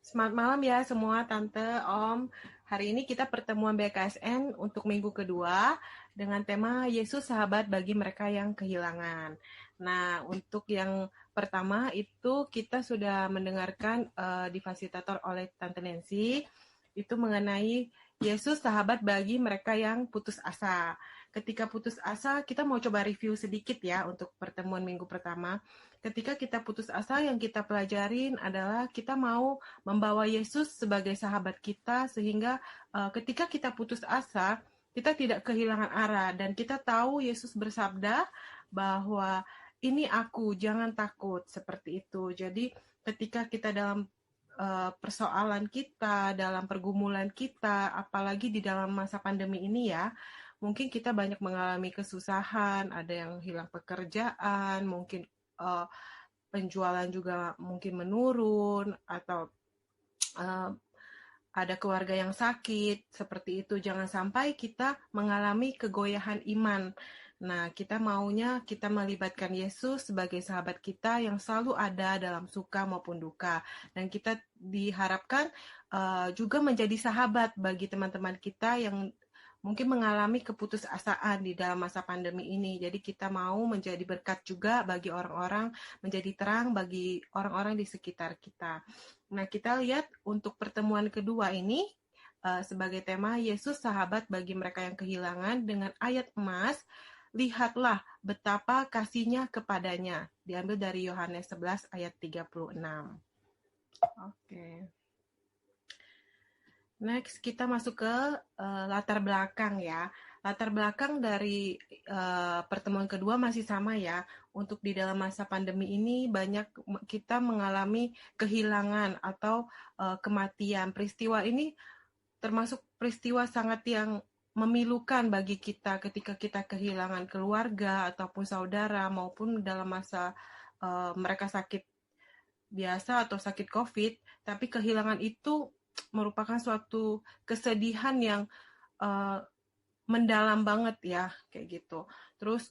Selamat malam ya semua, Tante, Om. Hari ini kita pertemuan BKSN untuk minggu kedua dengan tema Yesus sahabat bagi mereka yang kehilangan. Nah, untuk yang pertama itu kita sudah mendengarkan di fasilitator oleh Tante Nancy, itu mengenai Yesus sahabat bagi mereka yang putus asa. Ketika putus asa, kita mau coba review sedikit ya untuk pertemuan minggu pertama. Ketika kita putus asa, yang kita pelajarin adalah kita mau membawa Yesus sebagai sahabat kita sehingga ketika kita putus asa, kita tidak kehilangan arah dan kita tahu Yesus bersabda bahwa ini aku, jangan takut, seperti itu. Jadi ketika kita dalam persoalan kita, dalam pergumulan kita, apalagi di dalam masa pandemi ini ya, mungkin kita banyak mengalami kesusahan, ada yang hilang pekerjaan, mungkin penjualan juga mungkin menurun, atau ada keluarga yang sakit, seperti itu. Jangan sampai kita mengalami kegoyahan iman. Nah, kita maunya kita melibatkan Yesus sebagai sahabat kita yang selalu ada dalam suka maupun duka. Dan kita diharapkan juga menjadi sahabat bagi teman-teman kita yang mungkin mengalami keputusasaan di dalam masa pandemi ini. Jadi kita mau menjadi berkat juga bagi orang-orang, menjadi terang bagi orang-orang di sekitar kita. Nah, kita lihat untuk pertemuan kedua ini sebagai tema Yesus sahabat bagi mereka yang kehilangan dengan ayat emas, lihatlah betapa kasihnya kepadanya. Diambil dari Yohanes 11 ayat 36. Oke. Next, kita masuk ke latar belakang ya. Latar belakang dari pertemuan kedua masih sama ya. Untuk di dalam masa pandemi ini banyak kita mengalami kehilangan atau kematian. Peristiwa ini termasuk peristiwa sangat yang memilukan bagi kita ketika kita kehilangan keluarga ataupun saudara, maupun dalam masa mereka sakit biasa atau sakit COVID. Tapi kehilangan itu merupakan suatu kesedihan yang mendalam banget ya, kayak gitu. Terus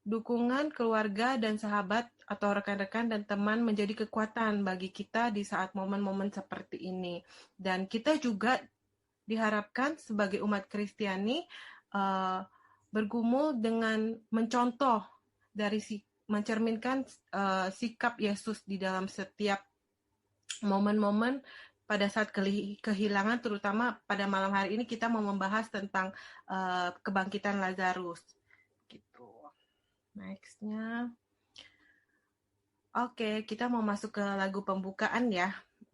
dukungan keluarga dan sahabat atau rekan-rekan dan teman menjadi kekuatan bagi kita di saat momen-momen seperti ini. Dan kita juga diharapkan sebagai umat Kristiani bergumul dengan mencontoh dari mencerminkan sikap Yesus di dalam setiap momen-momen pada saat kehilangan, terutama pada malam hari ini kita mau membahas tentang kebangkitan Lazarus. Gitu. Next-nya. Oke, kita mau masuk ke lagu pembukaan ya.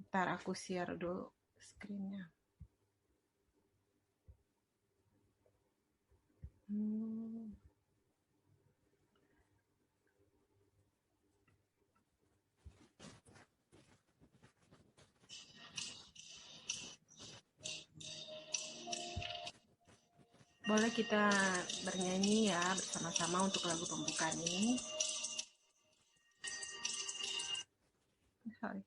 Ntar aku share dulu screen-nya. Boleh kita bernyanyi ya bersama-sama untuk lagu pembukaan ini. Sorry.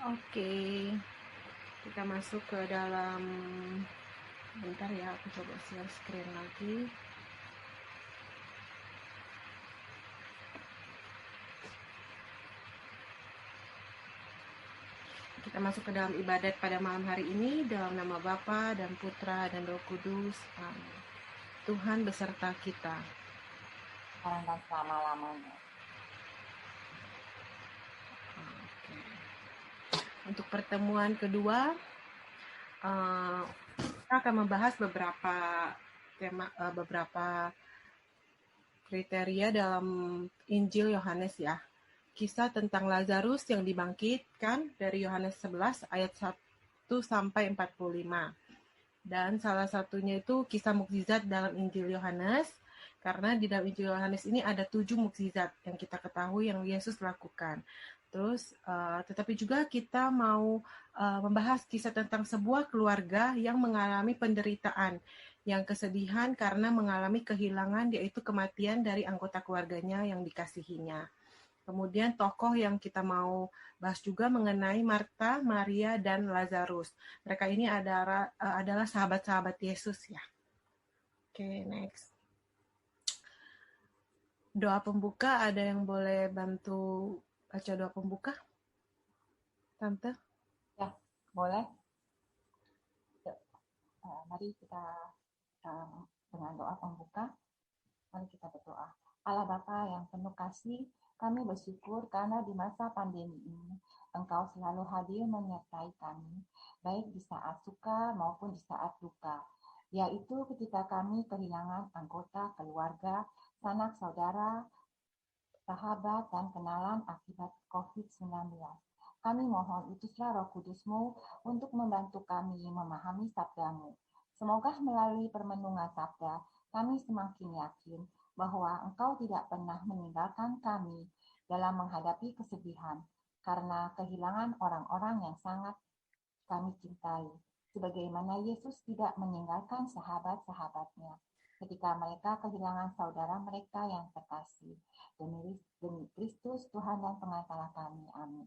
Oke, kita masuk ke dalam, bentar ya, aku coba share screen lagi. Kita masuk ke dalam ibadat pada malam hari ini dalam nama Bapa dan Putra dan Roh Kudus. Amin. Tuhan beserta kita. Sekarang dan selama-lamanya. Oke. Untuk pertemuan kedua, kita akan membahas beberapa kriteria dalam Injil Yohanes ya. Kisah tentang Lazarus yang dibangkitkan dari Yohanes 11 ayat 1 sampai 45. Dan salah satunya itu kisah mukjizat dalam Injil Yohanes, karena di dalam Injil Yohanes ini ada 7 mukjizat yang kita ketahui yang Yesus lakukan. Terus, tetapi juga kita mau membahas kisah tentang sebuah keluarga yang mengalami penderitaan, yang kesedihan karena mengalami kehilangan, yaitu kematian dari anggota keluarganya yang dikasihinya. Kemudian tokoh yang kita mau bahas juga mengenai Marta, Maria, dan Lazarus. Mereka ini adalah sahabat-sahabat Yesus ya. Oke, next. Doa pembuka, ada yang boleh bantu baca doa pembuka? Tante? Ya, boleh. Mari kita dengan doa pembuka, mari kita berdoa. Allah Bapa yang penuh kasih, kami bersyukur karena di masa pandemi ini Engkau selalu hadir menyertai kami, baik di saat suka maupun di saat duka, yaitu ketika kami kehilangan anggota keluarga, sanak saudara, sahabat, dan kenalan akibat COVID-19. Kami mohon utuslah Roh Kudus-Mu untuk membantu kami memahami sabda-Mu. Semoga melalui permenungan sabda, kami semakin yakin bahwa Engkau tidak pernah meninggalkan kami dalam menghadapi kesedihan karena kehilangan orang-orang yang sangat kami cintai, sebagaimana Yesus tidak meninggalkan sahabat-sahabatnya ketika mereka kehilangan saudara mereka yang terkasih. Demi Kristus, Tuhan dan pengacara kami. Amin.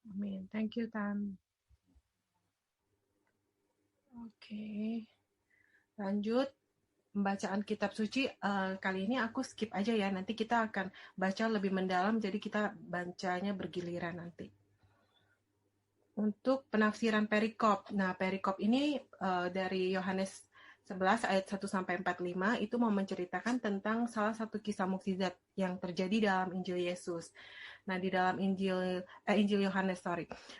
Amin. Thank you, Tan. Oke. Lanjut. Pembacaan kitab suci, kali ini aku skip aja ya, nanti kita akan baca lebih mendalam, jadi kita bacanya bergiliran nanti. Untuk penafsiran perikop, nah perikop ini dari Yohanes 11 ayat 1 sampai 45 itu mau menceritakan tentang salah satu kisah mukjizat yang terjadi dalam Injil Yesus. Nah, di dalam Injil Yohanes,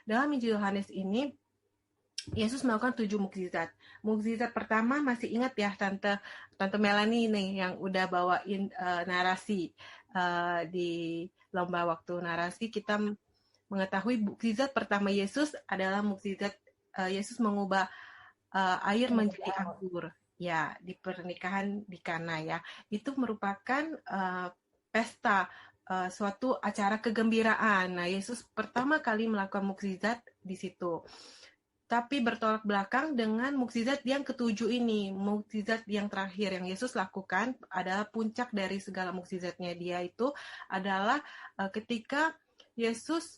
dalam Injil Yohanes ini Yesus melakukan 7 mukjizat. Mukjizat pertama masih ingat ya Tante Melanie nih yang udah bawain narasi di lomba waktu narasi. Kita mengetahui mukjizat pertama Yesus adalah mukjizat Yesus mengubah air menjadi anggur. Ya, di pernikahan di Kana ya. Itu merupakan pesta, suatu acara kegembiraan. Nah, Yesus pertama kali melakukan mukjizat di situ. Tapi bertolak belakang dengan mukjizat yang ketujuh ini. Mukjizat yang terakhir yang Yesus lakukan adalah puncak dari segala mukjizatnya. Dia itu adalah ketika Yesus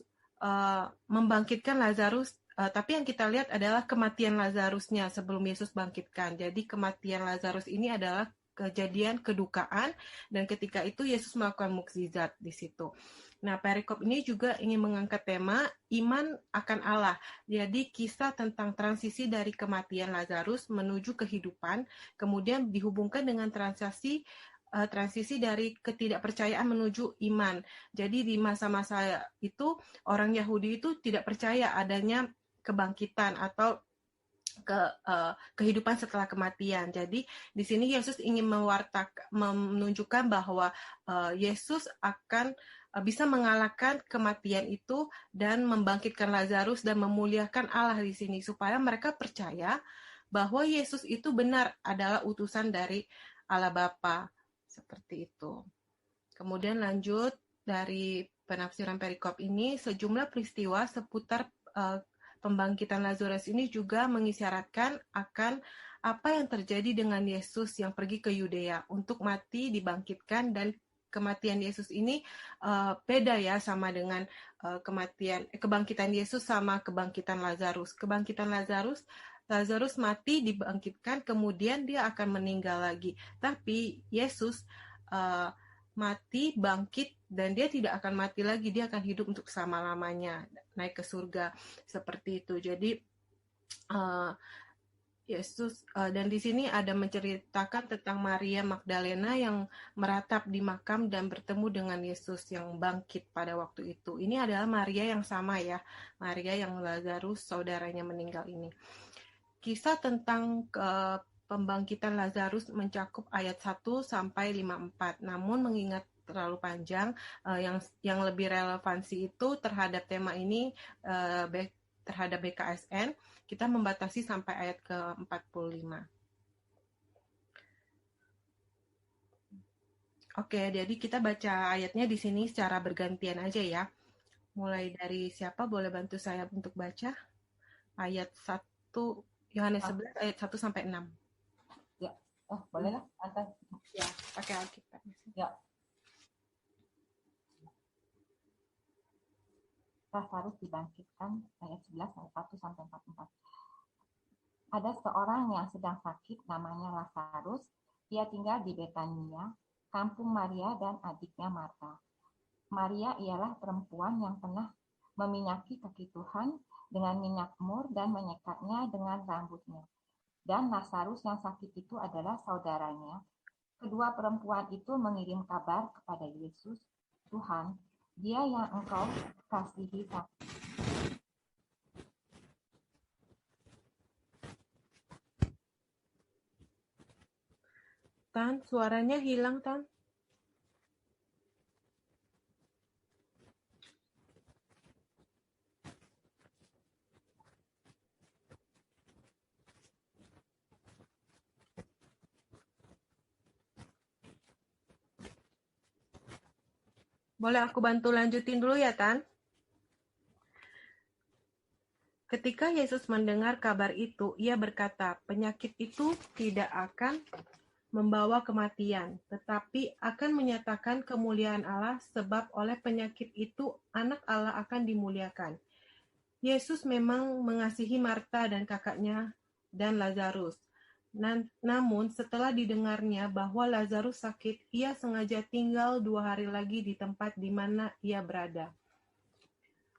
membangkitkan Lazarus, tapi yang kita lihat adalah kematian Lazarusnya sebelum Yesus bangkitkan. Jadi kematian Lazarus ini adalah kejadian kedukaan, dan ketika itu Yesus melakukan mukjizat di situ. Nah, perikop ini juga ingin mengangkat tema iman akan Allah. Jadi kisah tentang transisi dari kematian Lazarus menuju kehidupan, kemudian dihubungkan dengan transisi dari ketidakpercayaan menuju iman. Jadi di masa-masa itu orang Yahudi itu tidak percaya adanya kebangkitan atau kehidupan setelah kematian. Jadi di sini Yesus ingin menunjukkan bahwa Yesus akan bisa mengalahkan kematian itu dan membangkitkan Lazarus dan memuliakan Allah di sini supaya mereka percaya bahwa Yesus itu benar adalah utusan dari Allah Bapa. Seperti itu. Kemudian lanjut dari penafsiran perikop ini, sejumlah peristiwa seputar pembangkitan Lazarus ini juga mengisyaratkan akan apa yang terjadi dengan Yesus yang pergi ke Yudea untuk mati, dibangkitkan, dan kematian Yesus ini beda ya sama dengan kebangkitan Yesus sama kebangkitan Lazarus. Kebangkitan Lazarus mati, dibangkitkan, kemudian dia akan meninggal lagi. Tapi Yesus mati, bangkit, dan dia tidak akan mati lagi. Dia akan hidup untuk selama-lamanya, naik ke surga. Seperti itu. Jadi Yesus, dan di sini ada menceritakan tentang Maria Magdalena yang meratap di makam dan bertemu dengan Yesus yang bangkit pada waktu itu. Ini adalah Maria yang sama ya, Maria yang Lazarus saudaranya meninggal ini. Kisah tentang pembangkitan Lazarus mencakup ayat 1 sampai 54. Namun mengingat terlalu panjang, yang lebih relevansi itu terhadap tema ini, terhadap BKSN, kita membatasi sampai ayat ke-45. Oke, jadi kita baca ayatnya di sini secara bergantian aja ya. Mulai dari siapa boleh bantu saya untuk baca? Ayat 1, Yohanes 11 ayat 1 sampai 6. Ya, boleh lah. Ya, pakai Alkitab. Ya. Lazarus dibangkitkan, ayat 11 ayat 1 sampai 44. Ada seorang yang sedang sakit, namanya Lazarus. Ia tinggal di Betania, kampung Maria dan adiknya Marta. Maria ialah perempuan yang pernah meminyaki kaki Tuhan dengan minyak mur dan menyekatnya dengan rambutnya. Dan Lazarus yang sakit itu adalah saudaranya. Kedua perempuan itu mengirim kabar kepada Yesus, Tuhan, Dia yang Engkau kasihi sakit. Tan, suaranya hilang, Tan. Boleh aku bantu lanjutin dulu ya, Tan? Ketika Yesus mendengar kabar itu, ia berkata, penyakit itu tidak akan membawa kematian, tetapi akan menyatakan kemuliaan Allah, sebab oleh penyakit itu anak Allah akan dimuliakan. Yesus memang mengasihi Marta dan kakaknya dan Lazarus. Namun setelah didengarnya bahwa Lazarus sakit, ia sengaja tinggal 2 hari lagi di tempat di mana ia berada.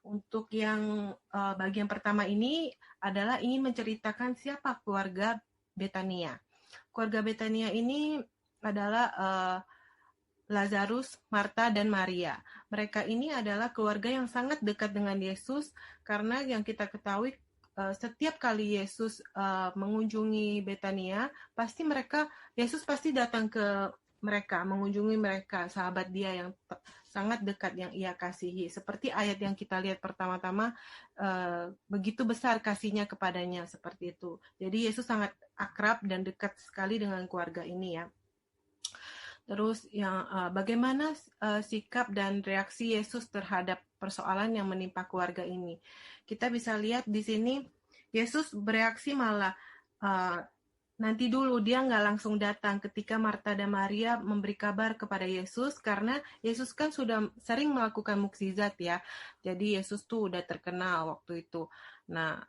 Untuk yang bagian pertama ini adalah ingin menceritakan siapa keluarga Betania. Keluarga Betania ini adalah Lazarus, Marta, dan Maria. Mereka ini adalah keluarga yang sangat dekat dengan Yesus, karena yang kita ketahui setiap kali Yesus mengunjungi Betania, Yesus pasti datang ke mereka, mengunjungi mereka, sahabat dia yang sangat dekat yang ia kasihi. Seperti ayat yang kita lihat pertama-tama, begitu besar kasihnya kepadanya, seperti itu. Jadi Yesus sangat akrab dan dekat sekali dengan keluarga ini ya. Terus bagaimana sikap dan reaksi Yesus terhadap persoalan yang menimpa keluarga ini? Kita bisa lihat di sini Yesus bereaksi malah nanti dulu, dia nggak langsung datang ketika Marta dan Maria memberi kabar kepada Yesus, karena Yesus kan sudah sering melakukan mukjizat ya. Jadi Yesus tuh udah terkenal waktu itu. Nah,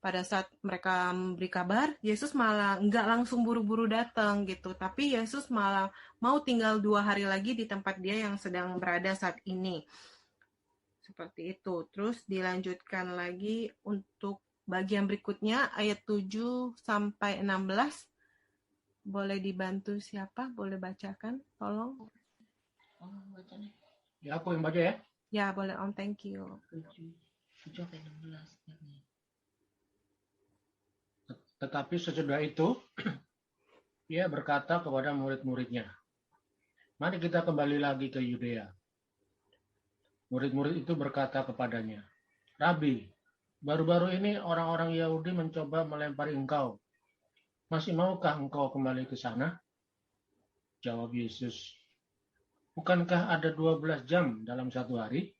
pada saat mereka memberi kabar, Yesus malah nggak langsung buru-buru datang gitu. Tapi Yesus malah mau tinggal 2 hari lagi di tempat dia yang sedang berada saat ini. Seperti itu. Terus dilanjutkan lagi untuk bagian berikutnya, ayat 7 sampai 16. Boleh dibantu siapa? Boleh bacakan? Tolong. Ya, aku yang baca ya. Ya, boleh Om. Thank you. 7 sampai 16. Tetapi sesudah itu, ia berkata kepada murid-muridnya, mari kita kembali lagi ke Yudea. Murid-murid itu berkata kepadanya, Rabi, baru-baru ini orang-orang Yahudi mencoba melempari engkau. Masih maukah engkau kembali ke sana? Jawab Yesus, bukankah ada 12 jam dalam satu hari?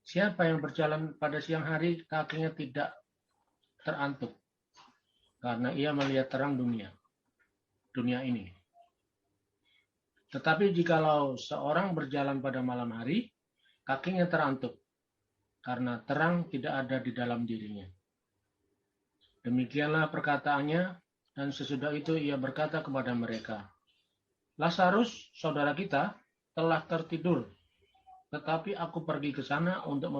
Siapa yang berjalan pada siang hari, kakinya tidak terantuk, karena ia melihat terang dunia ini. Tetapi jikalau seorang berjalan pada malam hari, kakinya terantuk, karena terang tidak ada di dalam dirinya. Demikianlah perkataannya, dan sesudah itu ia berkata kepada mereka, Lazarus, saudara kita, telah tertidur, tetapi aku pergi ke sana untuk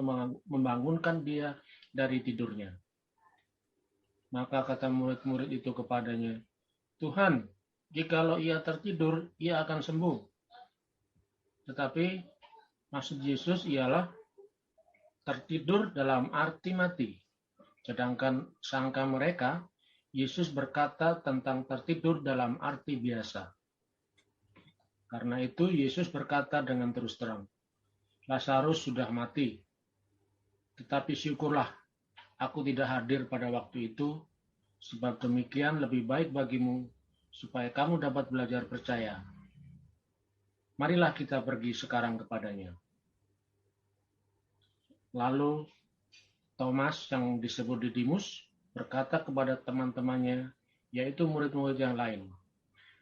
membangunkan dia dari tidurnya. Maka kata murid-murid itu kepadanya, Tuhan, jikalau ia tertidur, ia akan sembuh. Tetapi maksud Yesus ialah tertidur dalam arti mati. Sedangkan sangka mereka, Yesus berkata tentang tertidur dalam arti biasa. Karena itu Yesus berkata dengan terus terang, Lazarus sudah mati. Tetapi syukurlah, aku tidak hadir pada waktu itu, sebab demikian lebih baik bagimu, supaya kamu dapat belajar percaya. Marilah kita pergi sekarang kepadanya. Lalu Thomas yang disebut Didimus berkata kepada teman-temannya, yaitu murid-murid yang lain,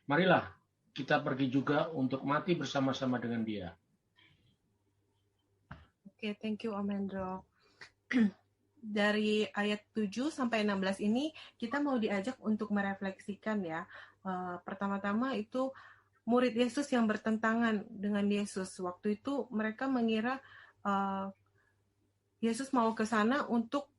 marilah kita pergi juga untuk mati bersama-sama dengan dia. Oke, thank you Om Hendro. Dari ayat 7 sampai 16 ini kita mau diajak untuk merefleksikan ya. Pertama-tama itu murid Yesus yang bertentangan dengan Yesus. Waktu itu mereka mengira Yesus mau ke sana untuk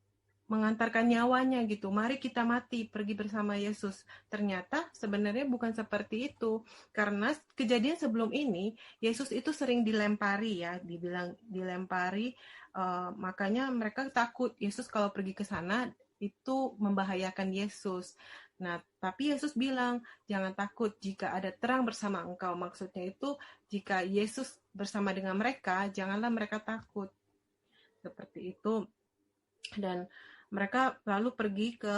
mengantarkan nyawanya gitu. Mari kita mati, pergi bersama Yesus. Ternyata sebenarnya bukan seperti itu. Karena kejadian sebelum ini, Yesus itu sering dilempari ya, dibilang dilempari. Makanya mereka takut Yesus kalau pergi ke sana itu membahayakan Yesus. Nah, tapi Yesus bilang, jangan takut jika ada terang bersama engkau. Maksudnya itu, jika Yesus bersama dengan mereka, janganlah mereka takut. Seperti itu. Dan mereka lalu pergi ke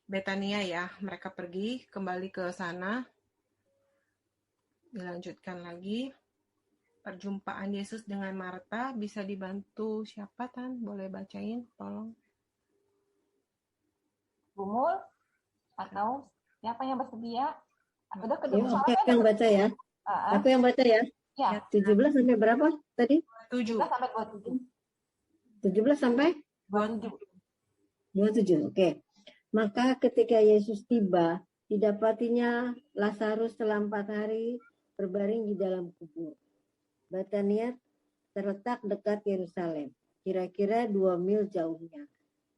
Betania ya. Mereka pergi kembali ke sana. Dilanjutkan lagi. Perjumpaan Yesus dengan Marta bisa dibantu siapa Tan? Boleh bacain, tolong. Bumul atau siapa yang bersedia? Udah Ya, aku yang baca ya. Aku yang baca ya. Ya. 17 sampai berapa tadi? 7 sampai 27. 17 sampai 27. Oke. Maka ketika Yesus tiba, didapatinya Lazarus setelah 4 hari berbaring di dalam kubur. Betania terletak dekat Yerusalem, kira-kira 2 mil jauhnya.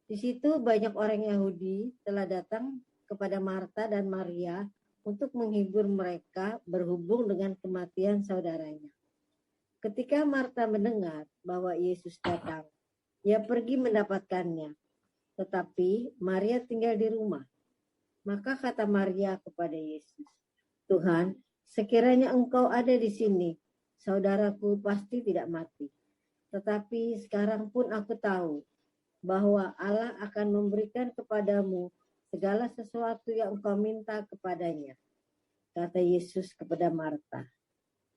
Di situ banyak orang Yahudi telah datang kepada Marta dan Maria untuk menghibur mereka berhubung dengan kematian saudaranya. Ketika Marta mendengar bahwa Yesus datang, ia pergi mendapatkannya. Tetapi Maria tinggal di rumah. Maka kata Maria kepada Yesus, Tuhan, sekiranya engkau ada di sini, saudaraku pasti tidak mati. Tetapi sekarang pun aku tahu bahwa Allah akan memberikan kepadamu segala sesuatu yang engkau minta kepadanya. Kata Yesus kepada Marta,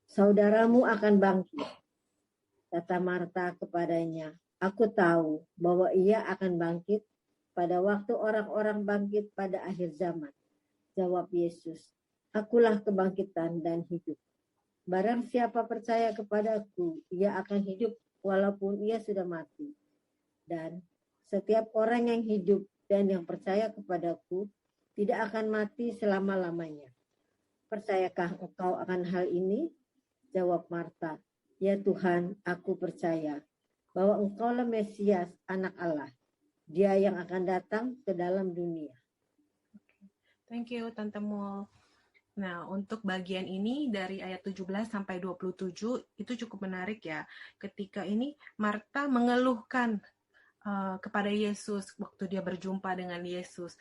saudaramu akan bangkit. Kata Marta kepadanya, aku tahu bahwa ia akan bangkit pada waktu orang-orang bangkit pada akhir zaman. Jawab Yesus, akulah kebangkitan dan hidup. Barang siapa percaya kepadaku, ia akan hidup walaupun ia sudah mati. Dan setiap orang yang hidup dan yang percaya kepadaku tidak akan mati selama-lamanya. Percayakah engkau akan hal ini? Jawab Marta, ya Tuhan, aku percaya bahwa engkaulah Mesias, anak Allah, dia yang akan datang ke dalam dunia. Thank you, Tante Mul. Nah, untuk bagian ini dari ayat 17 sampai 27 itu cukup menarik ya. Ketika ini Marta mengeluhkan kepada Yesus waktu dia berjumpa dengan Yesus.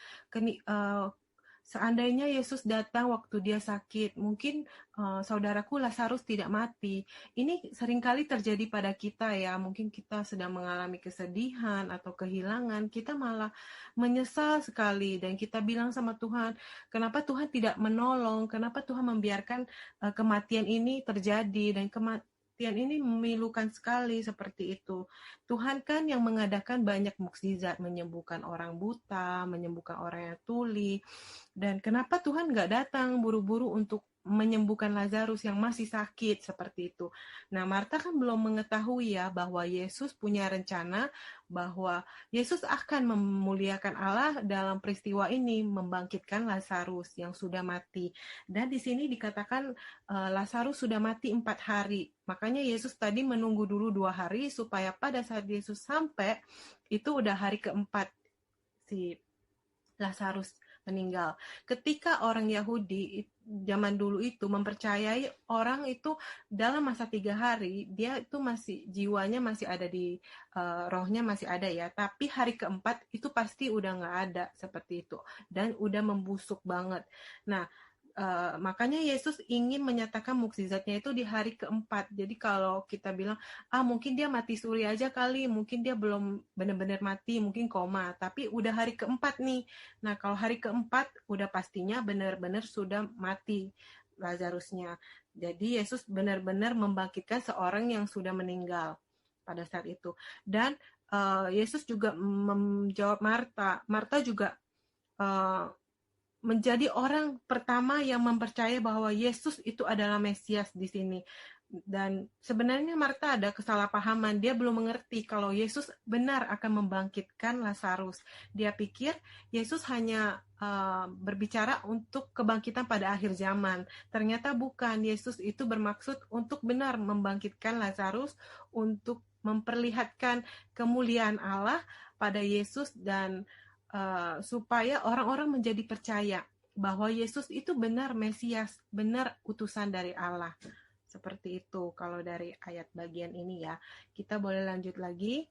Seandainya Yesus datang waktu dia sakit, mungkin saudaraku Lazarus tidak mati. Ini seringkali terjadi pada kita ya. Mungkin kita sedang mengalami kesedihan atau kehilangan, kita malah menyesal sekali dan kita bilang sama Tuhan, kenapa Tuhan tidak menolong? Kenapa Tuhan membiarkan kematian ini terjadi dan kematian ini memilukan sekali seperti itu. Tuhan kan yang mengadakan banyak mukjizat, menyembuhkan orang buta, menyembuhkan orang yang tuli. Dan kenapa Tuhan nggak datang buru-buru untuk menyembuhkan Lazarus yang masih sakit seperti itu. Nah, Marta kan belum mengetahui ya bahwa Yesus punya rencana bahwa Yesus akan memuliakan Allah dalam peristiwa ini, membangkitkan Lazarus yang sudah mati. Dan di sini dikatakan Lazarus sudah mati 4 hari. Makanya Yesus tadi menunggu dulu 2 hari supaya pada saat Yesus sampai itu udah hari keempat si Lazarus meninggal. Ketika orang Yahudi zaman dulu itu mempercayai orang itu dalam masa 3 hari, dia itu masih jiwanya masih ada di rohnya masih ada ya, tapi hari keempat itu pasti udah nggak ada seperti itu dan udah membusuk banget. Nah, makanya Yesus ingin menyatakan mukjizatnya itu di hari keempat. Jadi kalau kita bilang, mungkin dia mati suri aja kali, mungkin dia belum benar-benar mati, mungkin koma, tapi udah hari keempat nih. Nah, kalau hari keempat udah pastinya benar-benar sudah mati Lazarusnya. Jadi Yesus benar-benar membangkitkan seorang yang sudah meninggal pada saat itu. Dan Yesus juga menjawab Marta. Marta juga menjadi orang pertama yang mempercayai bahwa Yesus itu adalah Mesias di sini. Dan sebenarnya Marta ada kesalahpahaman. Dia belum mengerti kalau Yesus benar akan membangkitkan Lazarus. Dia pikir Yesus hanya berbicara untuk kebangkitan pada akhir zaman. Ternyata bukan. Yesus itu bermaksud untuk benar membangkitkan Lazarus, untuk memperlihatkan kemuliaan Allah pada Yesus dan supaya orang-orang menjadi percaya bahwa Yesus itu benar Mesias, benar utusan dari Allah. Seperti itu kalau dari ayat bagian ini ya. Kita boleh lanjut lagi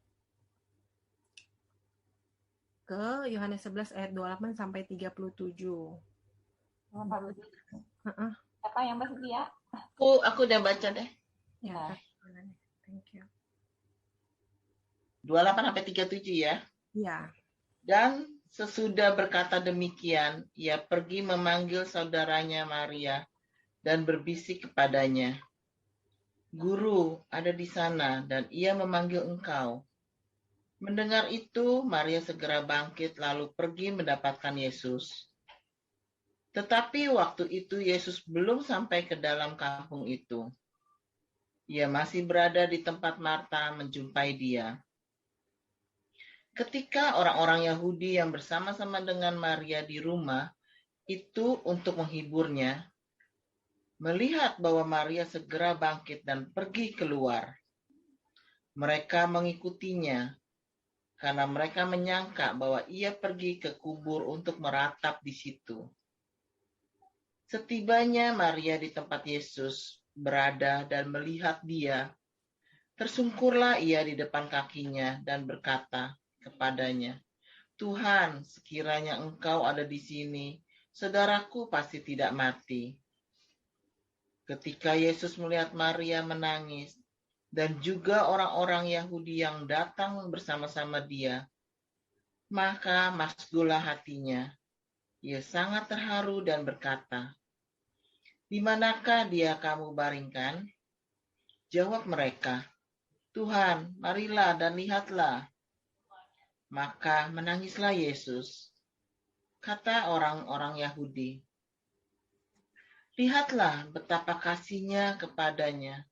ke Yohanes 11 ayat 28 sampai 37. Apa yang bersedia? Aku udah baca deh. Ya, thank you. 28 sampai 37 ya. Ya. Dan sesudah berkata demikian, ia pergi memanggil saudaranya Maria dan berbisik kepadanya, "Guru ada di sana dan ia memanggil engkau." Mendengar itu, Maria segera bangkit lalu pergi mendapatkan Yesus. Tetapi waktu itu Yesus belum sampai ke dalam kampung itu. Ia masih berada di tempat Marta menjumpai dia. Ketika orang-orang Yahudi yang bersama-sama dengan Maria di rumah itu untuk menghiburnya, melihat bahwa Maria segera bangkit dan pergi keluar, mereka mengikutinya karena mereka menyangka bahwa ia pergi ke kubur untuk meratap di situ. Setibanya Maria di tempat Yesus berada dan melihat dia, tersungkurlah ia di depan kakinya dan berkata kepadanya, "Tuhan, sekiranya engkau ada di sini, saudaraku pasti tidak mati." Ketika Yesus melihat Maria menangis, dan juga orang-orang Yahudi yang datang bersama-sama dia, maka masgulah hatinya. Ia sangat terharu dan berkata, "Di manakah dia kamu baringkan?" Jawab mereka, "Tuhan, marilah dan lihatlah." Maka menangislah Yesus. Kata orang-orang Yahudi, "Lihatlah betapa kasihnya kepadanya."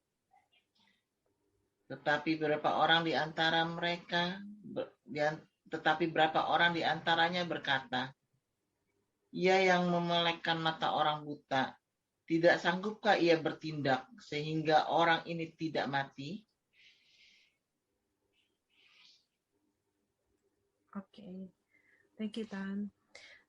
Tetapi beberapa orang di antaranya berkata, "Ia yang memelekkan mata orang buta, tidak sanggupkah ia bertindak sehingga orang ini tidak mati?" Oke. Thank you, Tan.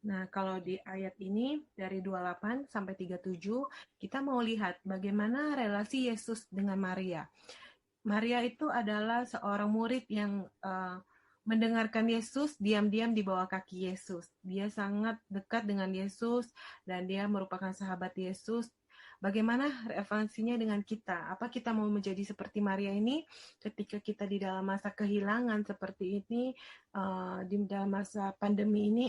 Nah, kalau di ayat ini dari 28 sampai 37, kita mau lihat bagaimana relasi Yesus dengan Maria. Maria itu adalah seorang murid yang mendengarkan Yesus, diam-diam di bawah kaki Yesus. Dia sangat dekat dengan Yesus dan dia merupakan sahabat Yesus. Bagaimana relevansinya dengan kita? Apa kita mau menjadi seperti Maria ini ketika kita di dalam masa kehilangan seperti ini, di dalam masa pandemi ini?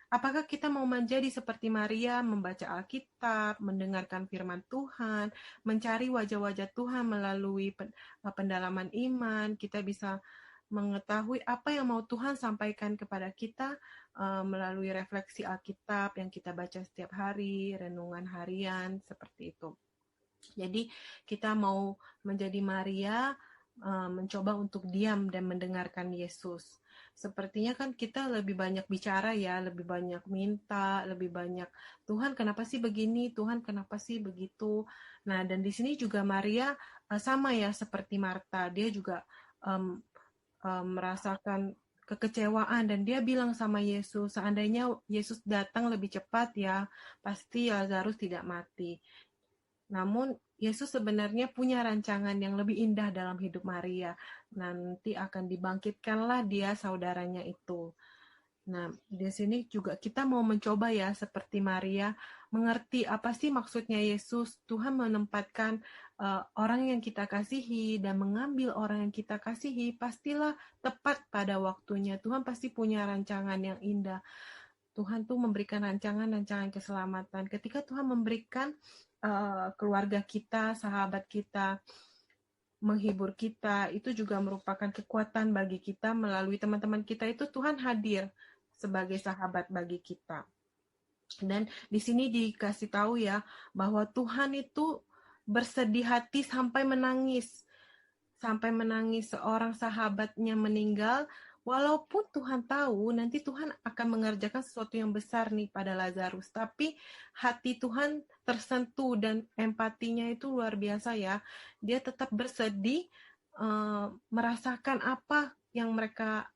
Apakah kita mau menjadi seperti Maria, membaca Alkitab, mendengarkan firman Tuhan, mencari wajah-wajah Tuhan melalui pendalaman iman, kita bisa mengetahui apa yang mau Tuhan sampaikan kepada kita melalui refleksi Alkitab yang kita baca setiap hari, renungan harian, seperti itu. Jadi kita mau menjadi Maria, mencoba untuk diam dan mendengarkan Yesus. Sepertinya kan kita lebih banyak bicara ya, lebih banyak minta, lebih banyak Tuhan kenapa sih begini, Tuhan kenapa sih begitu. Nah, dan di sini juga Maria sama ya seperti Marta, dia juga merasakan kekecewaan dan dia bilang sama Yesus, seandainya Yesus datang lebih cepat ya, pasti Lazarus tidak mati. Namun Yesus sebenarnya punya rancangan yang lebih indah dalam hidup Maria. Nanti akan dibangkitkanlah dia saudaranya itu. Nah, di sini juga kita mau mencoba ya seperti Maria, mengerti apa sih maksudnya Yesus. Tuhan menempatkan orang yang kita kasihi dan mengambil orang yang kita kasihi, pastilah tepat pada waktunya. Tuhan pasti punya rancangan yang indah. Tuhan tuh memberikan rancangan keselamatan. Ketika Tuhan memberikan keluarga kita, sahabat kita, menghibur kita, itu juga merupakan kekuatan bagi kita. Melalui teman-teman kita itu Tuhan hadir sebagai sahabat bagi kita. Dan di sini dikasih tahu ya, bahwa Tuhan itu bersedih hati sampai menangis seorang sahabatnya meninggal. Walaupun Tuhan tahu nanti Tuhan akan mengerjakan sesuatu yang besar nih pada Lazarus, tapi hati Tuhan tersentuh dan empatinya itu luar biasa ya. Dia tetap bersedih, merasakan apa yang mereka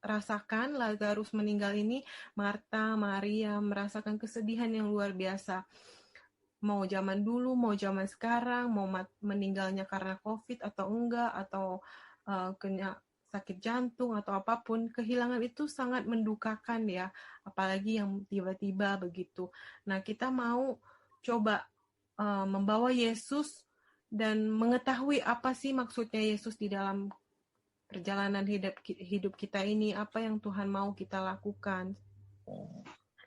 rasakan. Lazarus meninggal ini, Marta, Maria merasakan kesedihan yang luar biasa. Mau zaman dulu, mau zaman sekarang, mau meninggalnya karena COVID atau enggak, atau kena sakit jantung atau apapun, kehilangan itu sangat mendukakan ya, apalagi yang tiba-tiba begitu. Nah, kita mau coba membawa Yesus dan mengetahui apa sih maksudnya Yesus di dalam perjalanan hidup kita ini, apa yang Tuhan mau kita lakukan.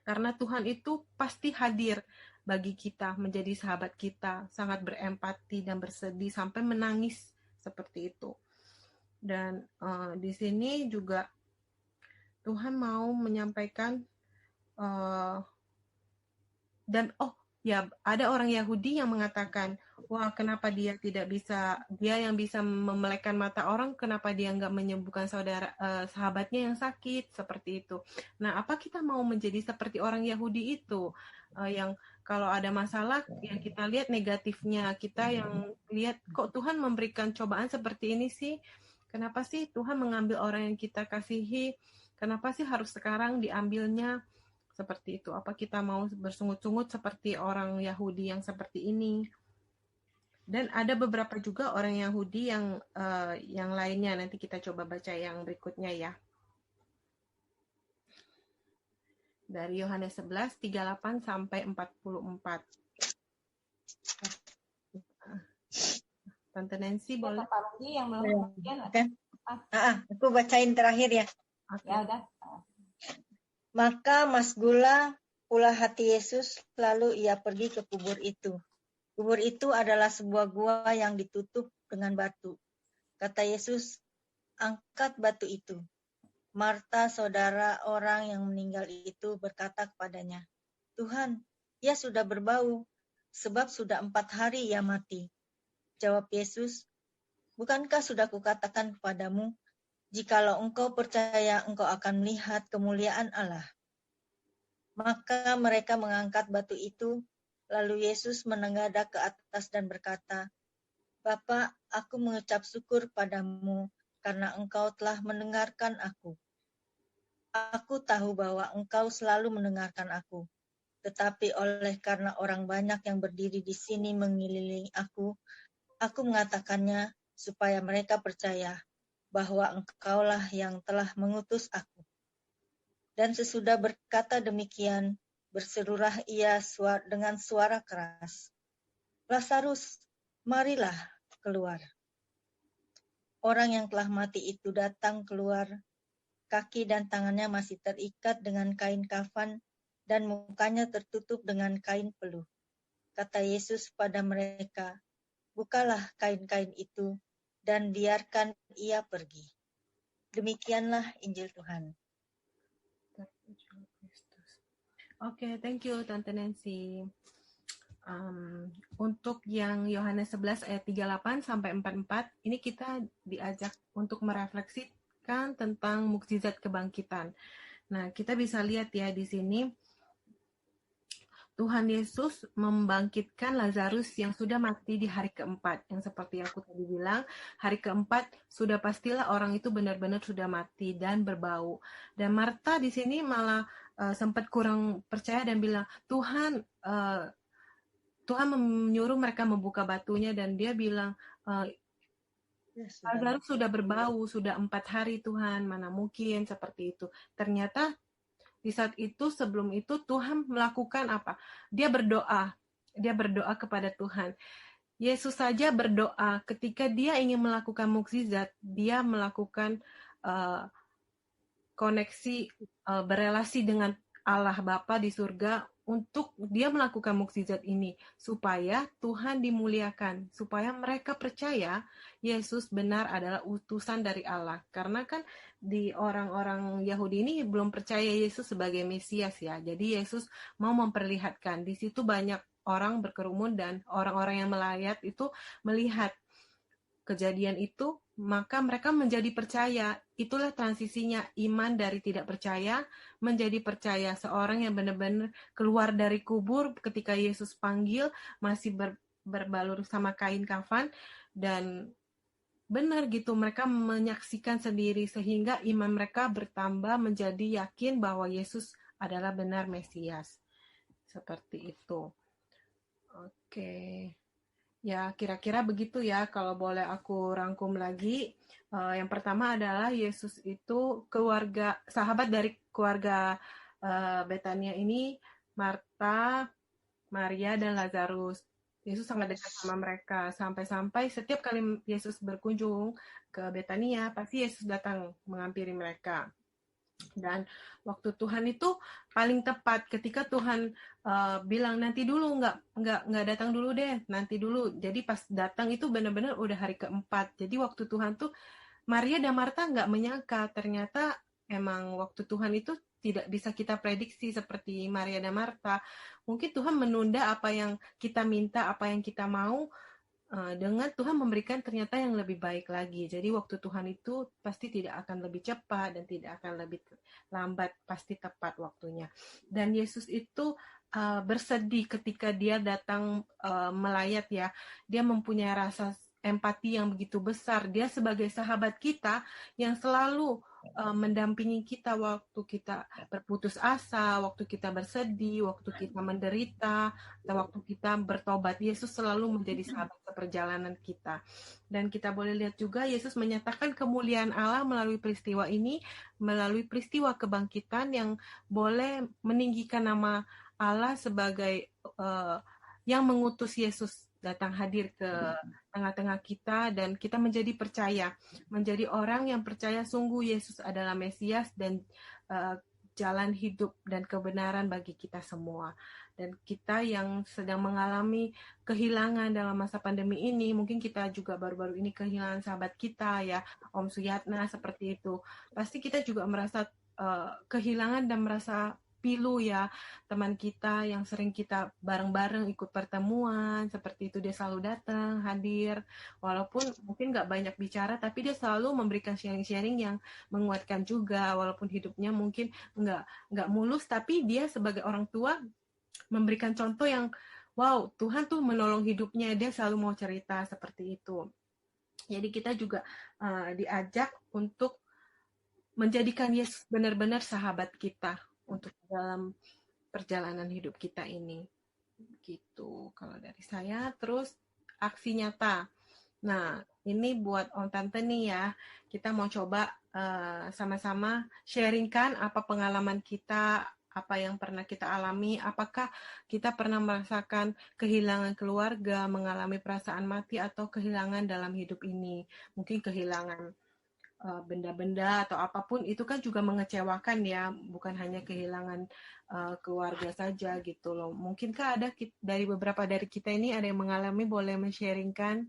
Karena Tuhan itu pasti hadir bagi kita, menjadi sahabat kita, sangat berempati dan bersedih sampai menangis seperti itu. Dan di sini juga Tuhan mau menyampaikan dan ada orang Yahudi yang mengatakan, wah kenapa dia tidak bisa, dia yang bisa memelekkan mata orang, kenapa dia nggak menyembuhkan sahabatnya yang sakit, seperti itu. Nah, apa kita mau menjadi seperti orang Yahudi itu, yang kalau ada masalah yang kita lihat negatifnya, kita yang lihat kok Tuhan memberikan cobaan seperti ini sih, kenapa sih Tuhan mengambil orang yang kita kasihi, kenapa sih harus sekarang diambilnya, seperti itu. Apa kita mau bersungut-sungut seperti orang Yahudi yang seperti ini? Dan ada beberapa juga orang Yahudi yang lainnya. Nanti kita coba baca yang berikutnya ya. Dari Yohanes 11, 38 sampai 44. Tante Nancy boleh? Pak Rudi yang belum kemudian. Aku bacain terakhir ya. Ya udah. Maka masgulah pula hati Yesus, lalu ia pergi ke kubur itu. Kubur itu adalah sebuah gua yang ditutup dengan batu. Kata Yesus, angkat batu itu. Marta, saudara orang yang meninggal itu, berkata kepadanya, Tuhan, ia sudah berbau, sebab sudah 4 hari ia mati. Jawab Yesus, bukankah sudah kukatakan kepadamu, jikalau engkau percaya, engkau akan melihat kemuliaan Allah. Maka mereka mengangkat batu itu, lalu Yesus menengadah ke atas dan berkata, Bapa, aku mengucap syukur padamu, karena engkau telah mendengarkan aku. Aku tahu bahwa engkau selalu mendengarkan aku, tetapi oleh karena orang banyak yang berdiri di sini mengelilingi aku mengatakannya supaya mereka percaya bahwa engkaulah yang telah mengutus aku. Dan sesudah berkata demikian, berserulah ia dengan suara keras, Lazarus, marilah keluar. Orang yang telah mati itu datang keluar, kaki dan tangannya masih terikat dengan kain kafan, dan mukanya tertutup dengan kain peluh. Kata Yesus pada mereka, bukalah kain-kain itu, dan biarkan ia pergi. Demikianlah Injil Tuhan. Oke, thank you Tante Nancy. Untuk yang Yohanes 11 ayat 38 sampai 44, ini kita diajak untuk merefleksikan tentang mukjizat kebangkitan. Nah, kita bisa lihat ya di sini Tuhan Yesus membangkitkan Lazarus yang sudah mati di hari keempat. Yang seperti aku tadi bilang, hari keempat sudah pastilah orang itu benar-benar sudah mati dan berbau. Dan Marta di sini malah sempat kurang percaya dan bilang, Tuhan menyuruh mereka membuka batunya dan dia bilang, Lazarus sudah berbau, sudah 4 hari Tuhan, mana mungkin seperti itu. Ternyata di saat itu, sebelum itu Tuhan melakukan apa? Dia berdoa kepada Tuhan. Yesus saja berdoa ketika dia ingin melakukan mukjizat, dia melakukan koneksi, berelasi dengan Allah Bapa di surga untuk dia melakukan mukjizat ini supaya Tuhan dimuliakan, supaya mereka percaya Yesus benar adalah utusan dari Allah. Karena kan di orang-orang Yahudi ini belum percaya Yesus sebagai Mesias ya. Jadi Yesus mau memperlihatkan. Di situ banyak orang berkerumun dan orang-orang yang melayat itu melihat kejadian itu, maka mereka menjadi percaya. Itulah transisinya iman dari tidak percaya menjadi percaya. Seorang yang benar-benar keluar dari kubur ketika Yesus panggil, masih berbalur sama kain kafan, dan benar gitu, mereka menyaksikan sendiri sehingga iman mereka bertambah menjadi yakin bahwa Yesus adalah benar Mesias. Seperti itu. Oke. Ya, kira-kira begitu ya, kalau boleh aku rangkum lagi. Yang pertama adalah Yesus itu sahabat dari keluarga Betania ini, Marta, Maria, dan Lazarus. Yesus sangat dekat sama mereka, sampai-sampai setiap kali Yesus berkunjung ke Betania, pasti Yesus datang menghampiri mereka. Dan waktu Tuhan itu paling tepat ketika Tuhan bilang nanti dulu, nggak datang dulu deh, nanti dulu. Jadi pas datang itu benar-benar udah hari keempat. Jadi waktu Tuhan tuh Maria dan Marta nggak menyangka ternyata emang waktu Tuhan itu tidak bisa kita prediksi seperti Maria dan Marta. Mungkin Tuhan menunda apa yang kita minta, apa yang kita mau, dengan Tuhan memberikan ternyata yang lebih baik lagi. Jadi waktu Tuhan itu pasti tidak akan lebih cepat dan tidak akan lebih lambat, pasti tepat waktunya. Dan Yesus itu bersedih ketika dia datang melayat ya. Dia mempunyai rasa empati yang begitu besar. Dia sebagai sahabat kita yang selalu mendampingi kita waktu kita berputus asa, waktu kita bersedih, waktu kita menderita, atau waktu kita bertobat. Yesus selalu menjadi sahabat seperjalanan kita. Dan kita boleh lihat juga Yesus menyatakan kemuliaan Allah melalui peristiwa ini, melalui peristiwa kebangkitan yang boleh meninggikan nama Allah sebagai yang mengutus Yesus datang hadir ke tengah-tengah kita, dan kita menjadi percaya, menjadi orang yang percaya sungguh Yesus adalah Mesias dan jalan hidup dan kebenaran bagi kita semua. Dan kita yang sedang mengalami kehilangan dalam masa pandemi ini, mungkin kita juga baru-baru ini kehilangan sahabat kita ya, Om Suyatna seperti itu. Pasti kita juga merasa kehilangan dan merasa pilu ya, teman kita yang sering kita bareng-bareng ikut pertemuan, seperti itu dia selalu datang, hadir, walaupun mungkin nggak banyak bicara, tapi dia selalu memberikan sharing-sharing yang menguatkan juga, walaupun hidupnya mungkin nggak mulus, tapi dia sebagai orang tua memberikan contoh yang, wow, Tuhan tuh menolong hidupnya, dia selalu mau cerita seperti itu. Jadi kita juga diajak untuk menjadikan Yesus benar-benar sahabat kita untuk dalam perjalanan hidup kita ini. Gitu kalau dari saya. Terus aksi nyata. Nah, ini buat Om Tante nih ya. Kita mau coba sama-sama sharingkan apa pengalaman kita, apa yang pernah kita alami, apakah kita pernah merasakan kehilangan keluarga, mengalami perasaan mati, atau kehilangan dalam hidup ini. Mungkin kehilangan benda-benda atau apapun, itu kan juga mengecewakan ya, bukan hanya kehilangan keluarga saja gitu loh. Mungkinkah ada dari beberapa dari kita ini ada yang mengalami, boleh men-sharingkan?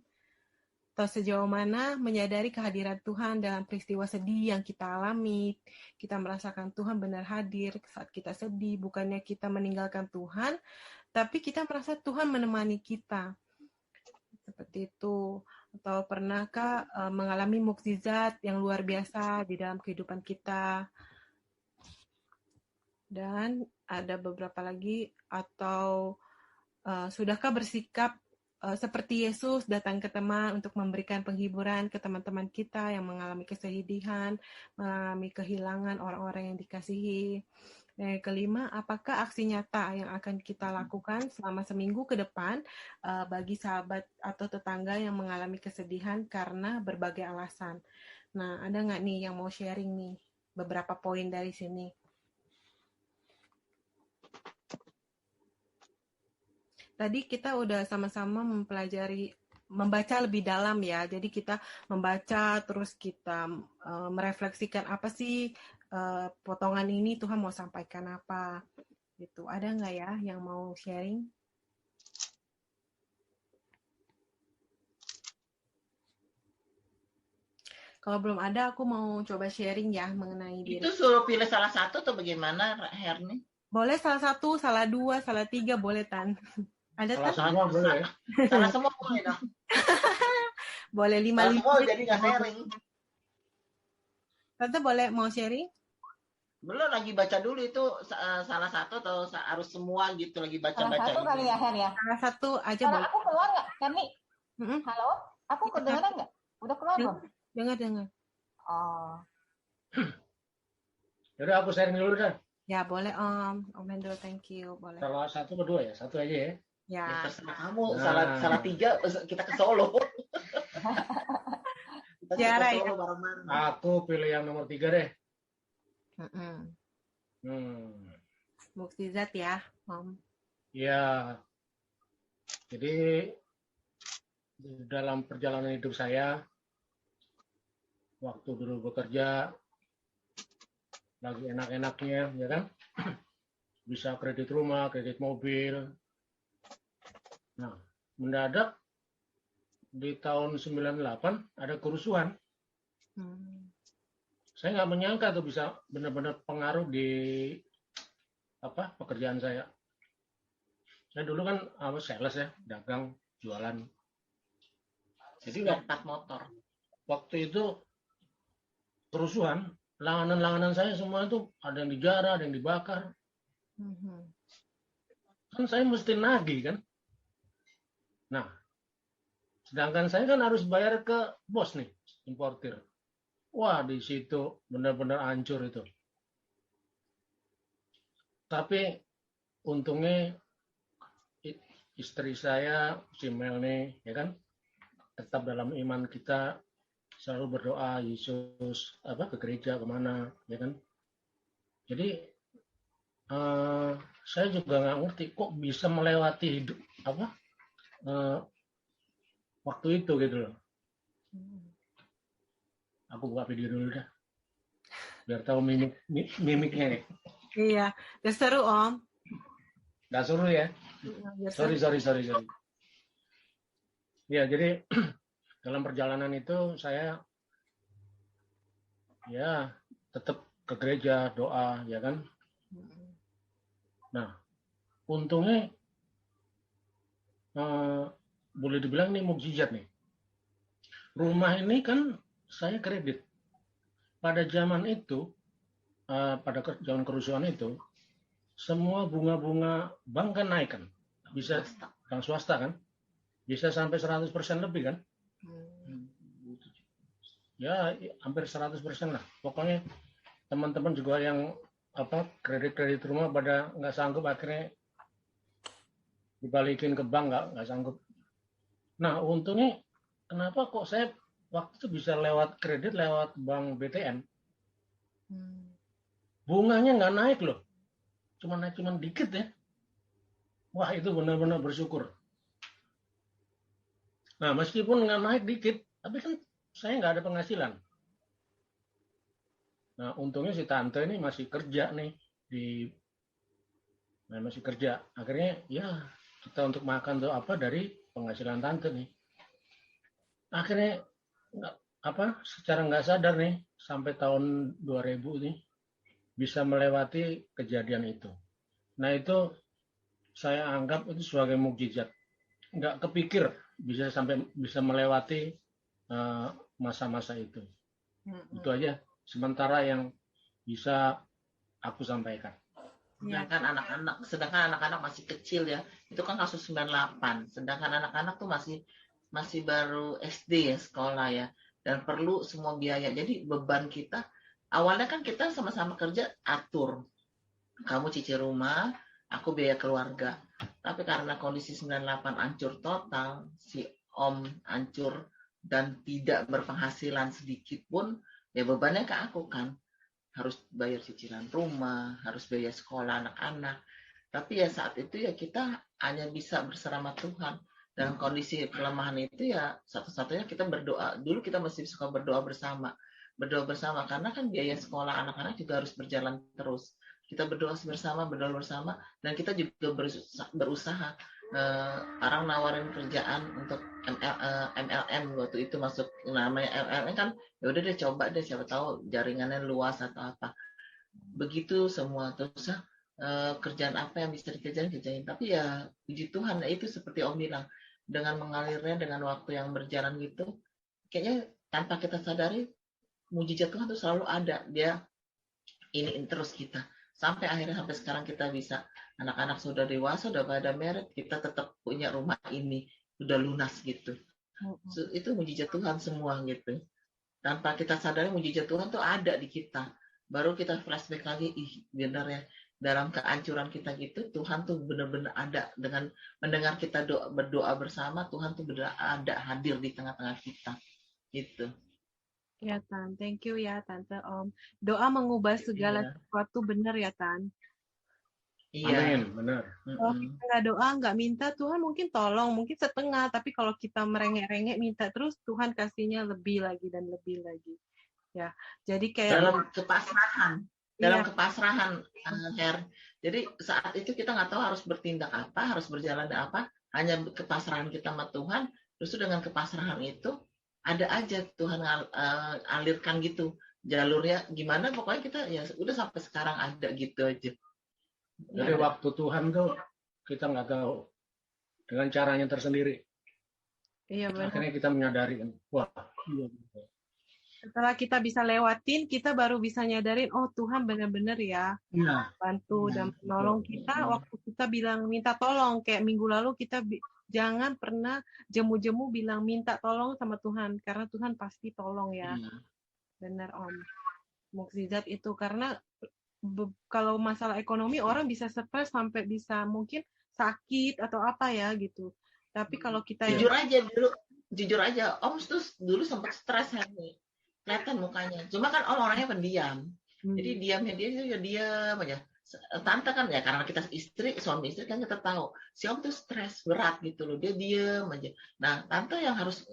atau sejauh mana menyadari kehadiran Tuhan dalam peristiwa sedih yang kita alami. Kita merasakan Tuhan benar hadir saat kita sedih, bukannya kita meninggalkan Tuhan, tapi kita merasa Tuhan menemani kita. Seperti itu. Atau pernahkah mengalami mukjizat yang luar biasa di dalam kehidupan kita? Dan ada beberapa lagi, atau sudahkah bersikap seperti Yesus datang ke teman untuk memberikan penghiburan ke teman-teman kita yang mengalami kesedihan, mengalami kehilangan orang-orang yang dikasihi. Dan yang kelima, apakah aksi nyata yang akan kita lakukan selama seminggu ke depan bagi sahabat atau tetangga yang mengalami kesedihan karena berbagai alasan? Nah, ada nggak nih yang mau sharing nih beberapa poin dari sini? Tadi kita udah sama-sama mempelajari, membaca lebih dalam ya. Jadi kita membaca, terus kita merefleksikan apa sih potongan ini Tuhan mau sampaikan apa. Gitu. Ada nggak ya yang mau sharing? Kalau belum ada, aku mau coba sharing ya mengenai diri. Itu suruh pilih salah satu atau bagaimana, Herni? Boleh salah satu, salah dua, salah tiga, boleh Tan. Ada Salah Tan? semua boleh ya. Salah semua boleh dong. Boleh Salah 5-5. semua jadi nggak sharing. Tante boleh mau sharing? Belum, lagi baca dulu itu salah satu atau harus semua gitu, lagi Salah baca-baca. satu gitu. kali ya, Her ya. Salah satu aja Suara boleh. aku keluar nggak, Herni? Mm-mm. Halo? Aku kedengeran nggak? Udah keluar belum? Dengar. Oh. Yaudah aku sharing dulu dah. Ya boleh Om Hendro, thank you, boleh. Salah satu atau dua ya? Satu aja ya. Ya. Ya terserah kamu, Nah. salah tiga kita ke Solo. Kita Jarah ke ya. Solo bareng-bareng. Aku pilih yang nomor 3 deh. Mm-mm. Mukjizat ya, Om. Ya, jadi dalam perjalanan hidup saya, waktu dulu bekerja, lagi enak-enaknya, ya kan? Bisa kredit rumah, kredit mobil. Nah, mendadak di tahun 98 ada kerusuhan. Saya nggak menyangka tuh bisa benar-benar pengaruh di pekerjaan saya. Saya dulu kan sales ya, dagang, jualan. Jadi motor. Waktu itu kerusuhan, langanan-langanan saya semua itu ada yang dijarah, ada yang dibakar. Kan saya mesti nagih kan. Nah, sedangkan saya kan harus bayar ke bos nih, importir. Wah, di situ benar-benar hancur itu. Tapi untungnya istri saya, si Mel nih, ya kan, tetap dalam iman kita, selalu berdoa Yesus ke gereja kemana, ya kan. Jadi saya juga nggak ngerti kok bisa melewati hidup waktu itu gitu loh. Aku buka video dulu dah, biar tahu mimiknya nih. Iya, udah seru Om. Nggak seru ya? Sorry. Ya, jadi dalam perjalanan itu saya ya tetap ke gereja, doa, ya kan. Nah, untungnya boleh dibilang nih mukjizat nih. Rumah ini kan saya kredit. Pada zaman itu, pada zaman kerusuhan itu, semua bunga-bunga bank kan naik kan. Bisa bank swasta kan. Bisa sampai 100% lebih kan. Ya, hampir 100% lah. Pokoknya teman-teman juga yang kredit rumah pada nggak sanggup, akhirnya dibalikin ke bank, nggak sanggup. Nah, untungnya kenapa kok saya waktu itu bisa lewat kredit lewat bank BTN. Bunganya nggak naik loh. Cuma dikit ya. Wah, itu benar-benar bersyukur. Nah, meskipun nggak naik dikit, tapi kan saya nggak ada penghasilan. Nah, untungnya si tante ini masih kerja nih masih kerja. Akhirnya ya kita untuk makan tuh dari penghasilan tante nih. akhirnya secara nggak sadar nih sampai tahun 2000 nih bisa melewati kejadian itu. Nah itu saya anggap itu sebagai mukjizat. Nggak kepikir bisa melewati masa-masa itu. Itu aja sementara yang bisa aku sampaikan. Sedangkan anak-anak masih kecil ya. Itu kan kasus 98. Sedangkan anak-anak tuh masih baru SD ya, sekolah ya, dan perlu semua biaya. Jadi beban kita awalnya kan kita sama-sama kerja atur. Kamu cicil rumah, aku biaya keluarga. Tapi karena kondisi 98 hancur total, si Om hancur dan tidak berpenghasilan sedikit pun, ya bebannya ke aku kan. Harus bayar cicilan rumah, harus bayar sekolah anak-anak. Tapi ya saat itu ya kita hanya bisa berserah sama Tuhan. Dalam kondisi kelemahan itu ya satu-satunya kita berdoa. Dulu kita masih suka berdoa bersama. Berdoa bersama karena kan biaya sekolah anak-anak juga harus berjalan terus. Kita berdoa bersama, dan kita juga berusaha. Orang nawarin kerjaan untuk MLM waktu itu masuk, namanya MLM kan, ya udah deh coba deh, siapa tahu jaringannya luas atau apa. Begitu semua terus kerjaan apa yang bisa dikerjain. Tapi ya puji Tuhan, itu seperti Om bilang, dengan mengalirnya dengan waktu yang berjalan gitu, kayaknya tanpa kita sadari mujizat Tuhan tuh selalu ada. Dia iniin terus kita sampai akhirnya sampai sekarang kita bisa, anak-anak sudah dewasa, udah pada married, kita tetap punya rumah ini udah lunas gitu. Itu mujizat Tuhan semua gitu. Tanpa kita sadari mujizat Tuhan tuh ada di kita. Baru kita flashback lagi, benar ya, dalam kehancuran kita gitu, Tuhan tuh benar-benar ada. Dengan mendengar kita berdoa bersama, Tuhan tuh benar ada, hadir di tengah-tengah kita gitu. Ya Tan, thank you ya Tante Om. Doa mengubah segala sesuatu, benar ya Tan? Iya. Amin, benar. Kalau kita nggak doa, nggak minta, Tuhan mungkin tolong, mungkin setengah. Tapi kalau kita merengek-rengek minta terus, Tuhan kasihnya lebih lagi dan lebih lagi. Ya, jadi kayak dalam kepasrahan, Her. Jadi saat itu kita nggak tahu harus bertindak apa, harus berjalan apa, hanya kepasrahan kita sama Tuhan. Terus dengan kepasrahan itu ada aja Tuhan alirkan gitu jalurnya gimana, pokoknya kita ya udah sampai sekarang ada gitu aja. Jadi waktu Tuhan tuh kita nggak tahu, dengan caranya tersendiri. Iya benar. Akhirnya kita menyadari, wah. Setelah kita bisa lewatin, kita baru bisa nyadarin, oh Tuhan benar-benar ya bantu dan menolong kita. Waktu kita bilang minta tolong, kayak minggu lalu kita jangan pernah jemu-jemu bilang minta tolong sama Tuhan, karena Tuhan pasti tolong ya. Benar Om. Mukjizat itu, karena kalau masalah ekonomi orang bisa stres sampai bisa mungkin sakit atau apa ya gitu. Tapi kalau kita jujur aja Om tuh dulu sempat stres ya nih. Kelihatan mukanya. Cuma kan Om orangnya pendiam. Jadi diamnya dia diam aja. Tante kan ya karena kita suami istri kan kita tahu si Om tuh stres berat gitu loh, dia diam aja. Nah tante yang harus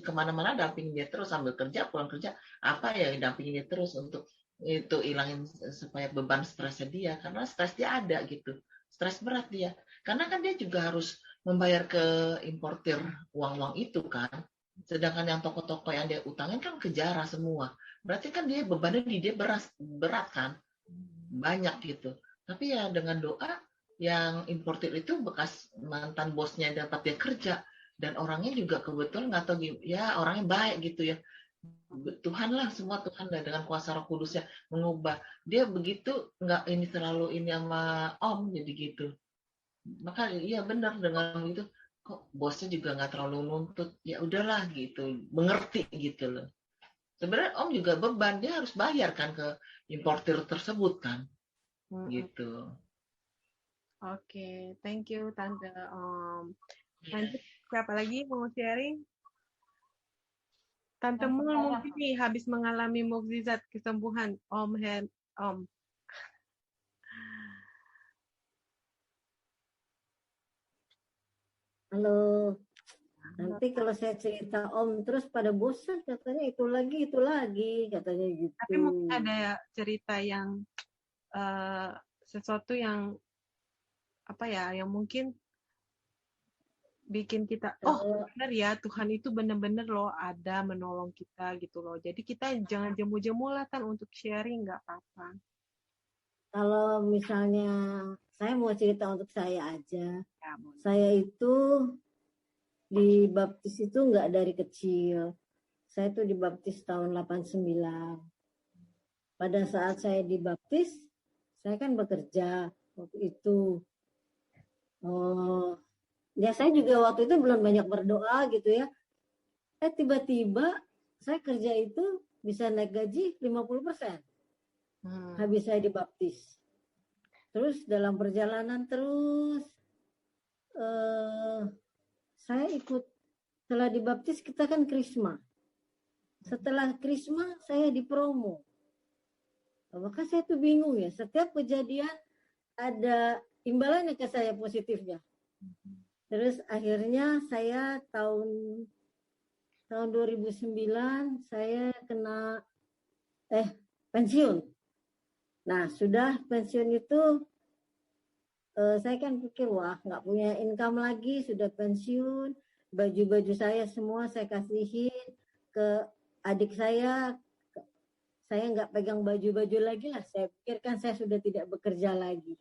kemana-mana dampingin dia terus, sambil kerja pulang kerja apa ya, dampingin dia terus untuk itu hilangin supaya beban stresnya dia, karena stres dia ada gitu, stres berat dia karena kan dia juga harus membayar ke importir uang itu kan, sedangkan yang toko-toko yang dia utangin kan kejarah semua, berarti kan dia bebannya di dia berat kan, banyak gitu. Tapi ya dengan doa, yang importir itu bekas mantan bosnya dapat dia kerja, dan orangnya juga kebetulan nggak tahu ya orangnya baik gitu ya. Tuhan lah, semua Tuhan lah dengan kuasa Roh Kudusnya mengubah dia begitu, nggak ini terlalu ini sama Om jadi gitu. Maka iya benar dengan itu, kok bosnya juga nggak terlalu nuntut, ya udahlah gitu, mengerti gitu loh. Sebenarnya Om juga beban, dia harus bayar kan ke importir tersebut kan. Gitu. Oke, thank you Tante Om. Lanjut, siapa lagi mau sharing? Tante Mul mungkin nih habis mengalami mukjizat kesembuhan. Om. Halo. Nanti kalau saya cerita Om terus pada bosan, katanya itu lagi katanya gitu. Tapi mungkin ada cerita yang sesuatu yang apa ya, yang mungkin bikin kita, benar ya, Tuhan itu benar-benar loh ada menolong kita gitu loh. Jadi kita jangan jemu-jemu lah kan untuk sharing, nggak apa-apa. Kalau misalnya saya mau cerita untuk saya aja, Ya, saya itu dibaptis itu nggak dari kecil. Saya tuh dibaptis tahun 89. Pada saat saya dibaptis, saya kan bekerja waktu itu. Ya saya juga waktu itu belum banyak berdoa gitu ya. Tiba-tiba saya kerja itu bisa naik gaji 50%. Habis saya dibaptis. Terus dalam perjalanan terus saya ikut, setelah dibaptis kita kan krisma. Setelah krisma saya dipromo. Maka saya tuh bingung ya, setiap kejadian ada imbalannya ke saya positifnya. Terus akhirnya saya tahun 2009 saya kena pensiun. Nah, sudah pensiun itu saya kan pikir wah nggak punya income lagi, sudah pensiun, baju-baju saya semua saya kasihin ke adik saya nggak pegang baju-baju lagi lah. Saya pikirkan saya sudah tidak bekerja lagi.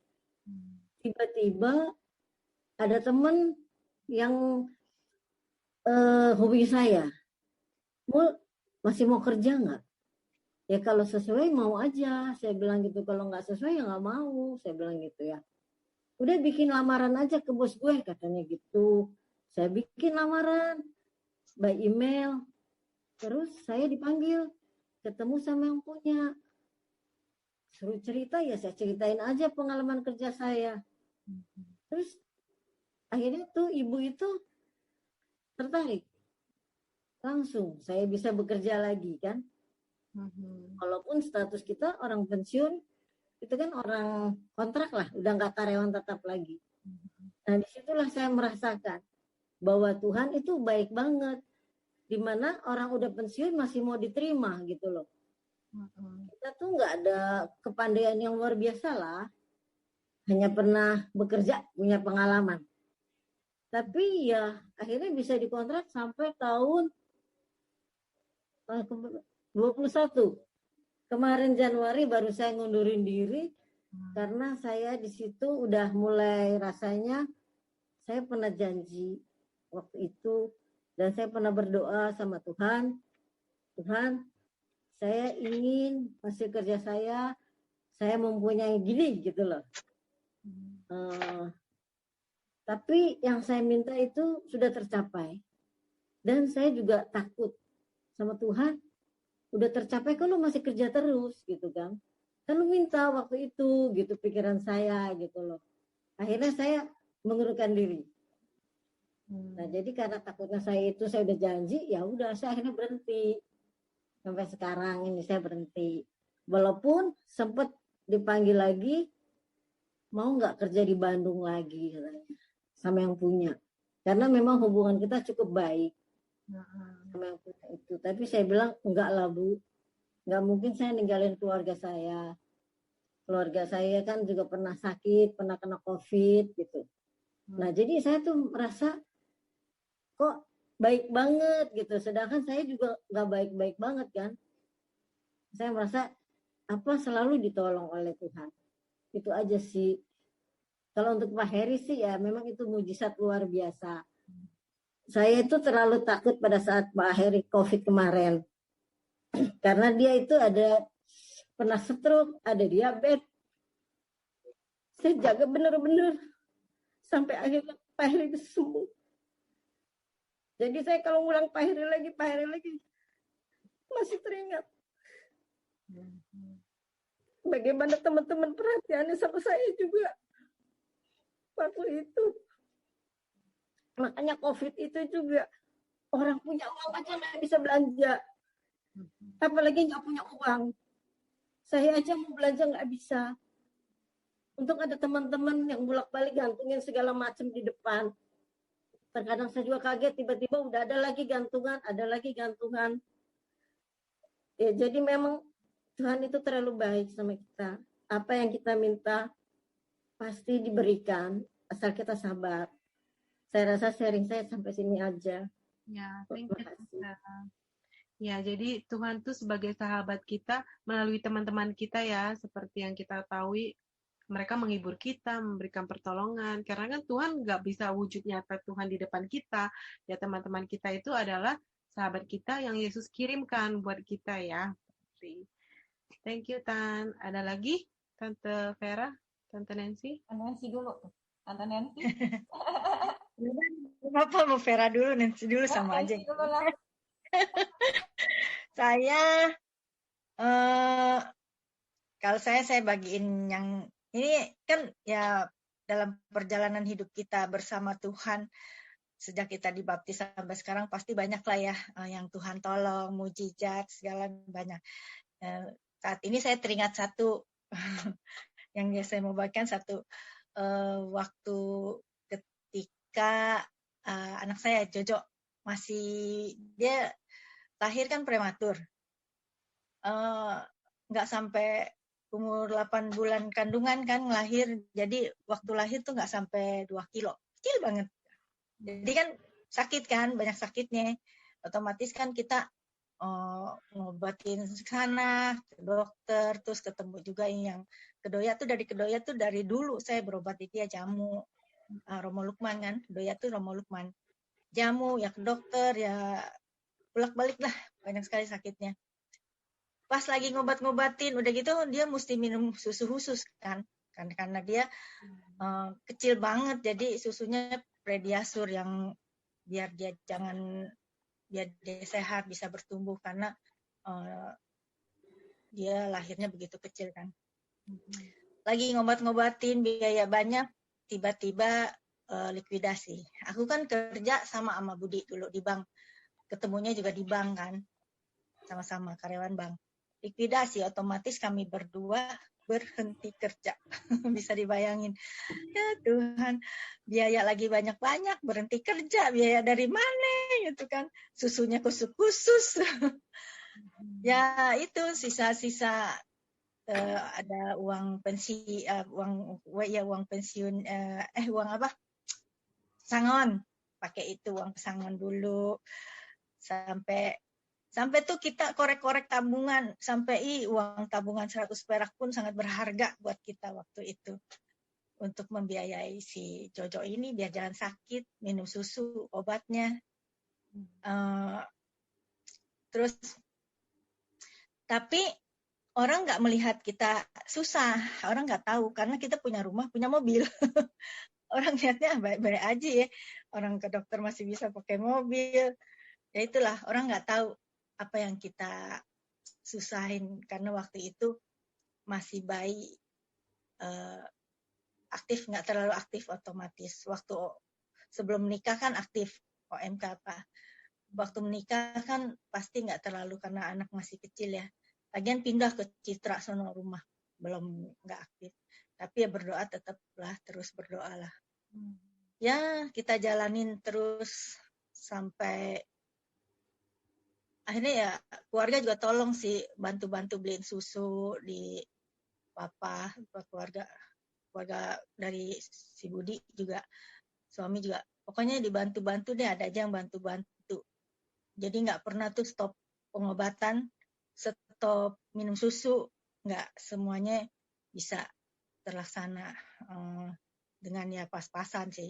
Tiba-tiba ada teman yang hubungi saya, masih mau kerja nggak? Ya kalau sesuai mau aja, saya bilang gitu. Kalau nggak sesuai ya nggak mau, saya bilang gitu ya. Udah bikin lamaran aja ke bos gue, katanya gitu. Saya bikin lamaran by email, terus saya dipanggil ketemu sama yang punya. Suruh cerita ya saya ceritain aja pengalaman kerja saya. Terus akhirnya tuh ibu itu tertarik. Langsung saya bisa bekerja lagi kan. Walaupun status kita orang pensiun, itu kan orang kontrak lah, udah nggak karyawan tetap lagi. Nah disitulah saya merasakan bahwa Tuhan itu baik banget. Dimana orang udah pensiun masih mau diterima gitu loh. Kita tuh nggak ada kepandaian yang luar biasa lah. Hanya pernah bekerja, punya pengalaman. Tapi ya akhirnya bisa dikontrak sampai tahun 21. Kemarin Januari baru saya ngundurin diri karena saya di situ udah mulai rasanya saya pernah janji waktu itu dan saya pernah berdoa sama Tuhan, saya ingin hasil kerja saya mempunyai gini gitu loh. Tapi yang saya minta itu sudah tercapai. Dan saya juga takut sama Tuhan, udah tercapai kan lu masih kerja terus gitu kan. Kan lu minta waktu itu gitu pikiran saya gitu loh. Akhirnya saya mengundurkan diri. Nah jadi karena takutnya saya udah janji, ya udah saya akhirnya berhenti. Sampai sekarang ini saya berhenti. Walaupun sempat dipanggil lagi, mau nggak kerja di Bandung lagi sama yang punya. Karena memang hubungan kita cukup baik sama yang punya itu. Tapi saya bilang enggak lah Bu, nggak mungkin saya ninggalin keluarga saya. Keluarga saya kan juga pernah sakit, pernah kena COVID gitu. Nah jadi saya tuh merasa kok baik banget gitu. Sedangkan saya juga nggak baik-baik banget kan. Saya merasa selalu ditolong oleh Tuhan. Itu aja sih. Kalau untuk Pak Heri sih ya memang itu mujizat luar biasa. Saya itu terlalu takut pada saat Pak Heri COVID kemarin. Karena dia itu pernah stroke, ada diabetes. Saya jaga benar-benar sampai akhirnya Pak Heri bisa sembuh. Jadi saya kalau ngulang Pak Heri lagi masih teringat bagaimana teman-teman perhatiannya sama saya juga waktu itu. Makanya COVID itu juga orang punya uang aja nggak bisa belanja, apalagi nggak punya uang. Saya aja mau belanja nggak bisa. Untuk ada teman-teman yang bolak-balik gantungin segala macam di depan. Terkadang saya juga kaget, tiba-tiba udah ada lagi gantungan. Ya, jadi memang Tuhan itu terlalu baik sama kita. Apa yang kita minta pasti diberikan, asal kita sabar. Saya rasa sharing saya sampai sini aja. Ya, thank you. Makasih. Ya, jadi Tuhan tuh sebagai sahabat kita melalui teman-teman kita ya, seperti yang kita tahu, mereka menghibur kita, memberikan pertolongan. Karena kan Tuhan nggak bisa wujud nyata Tuhan di depan kita. Ya, teman-teman kita itu adalah sahabat kita yang Yesus kirimkan buat kita ya. Thank you, Tan. Ada lagi? Tante Vera? Tante Nancy? Nancy dulu. Tante Nancy. Kenapa mau Vera dulu, Nancy dulu sama aja. Nancy dulu lah. Saya kalau saya bagiin yang ini kan ya dalam perjalanan hidup kita bersama Tuhan sejak kita dibaptis sampai sekarang pasti banyak lah ya yang Tuhan tolong, mujizat segala banyak. Saat ini saya teringat satu yang saya mau bagikan satu waktu ketika anak saya Jojo masih dia lahir kan prematur, nggak sampai umur 8 bulan kandungan kan lahir, jadi waktu lahir tuh nggak sampai 2 kilo, kecil banget. Jadi kan sakit kan, banyak sakitnya, otomatis kan kita ngobatin sana ke dokter, terus ketemu juga yang kedoya tuh dari dulu saya berobat di dia jamu Romo Lukman kan, kedoya tuh Romo Lukman, jamu ya ke dokter ya bolak-balik lah, banyak sekali sakitnya. Pas lagi ngobat-ngobatin, udah gitu dia mesti minum susu khusus kan karena dia kecil banget, jadi susunya Prediasur yang biar dia sehat bisa bertumbuh karena dia lahirnya begitu kecil kan. Lagi ngobat-ngobatin biaya banyak, tiba-tiba likuidasi. Aku kan kerja sama Budi dulu di bank. Ketemunya juga di bank kan, sama-sama karyawan bank. Likuidasi, otomatis kami berdua berhenti kerja. Bisa dibayangin. Ya Tuhan, biaya lagi banyak-banyak, berhenti kerja, biaya dari mana gitu kan. Susunya khusus. Ya itu sisa-sisa ada uang pensi, uang pensiun, uang apa? Sangon. Pakai itu uang pesangon dulu. Sampai tuh kita korek-korek tabungan, sampai uang tabungan 100 perak pun sangat berharga buat kita waktu itu untuk membiayai si Jojo ini biar jangan sakit, minum susu, obatnya. Terus tapi orang nggak melihat kita susah, orang nggak tahu karena kita punya rumah, punya mobil. Orang lihatnya baik-baik aja ya, orang ke dokter masih bisa pakai mobil. Ya itulah, orang nggak tahu apa yang kita susahin karena waktu itu masih bayi, aktif, nggak terlalu aktif otomatis. Waktu sebelum menikah kan aktif OMK apa. Waktu menikah kan pasti nggak terlalu karena anak masih kecil ya. Lagian pindah ke Citra sono rumah, belum nggak aktif. Tapi ya berdoa tetaplah, terus berdoalah. Ya kita jalanin terus sampai akhirnya ya keluarga juga tolong sih, bantu-bantu beliin susu di papa, keluarga dari si Budi juga, suami juga, pokoknya dibantu-bantu deh, ada aja yang bantu-bantu. Jadi nggak pernah tuh stop pengobatan, stop minum susu, nggak, semuanya bisa terlaksana dengan ya pas-pasan sih.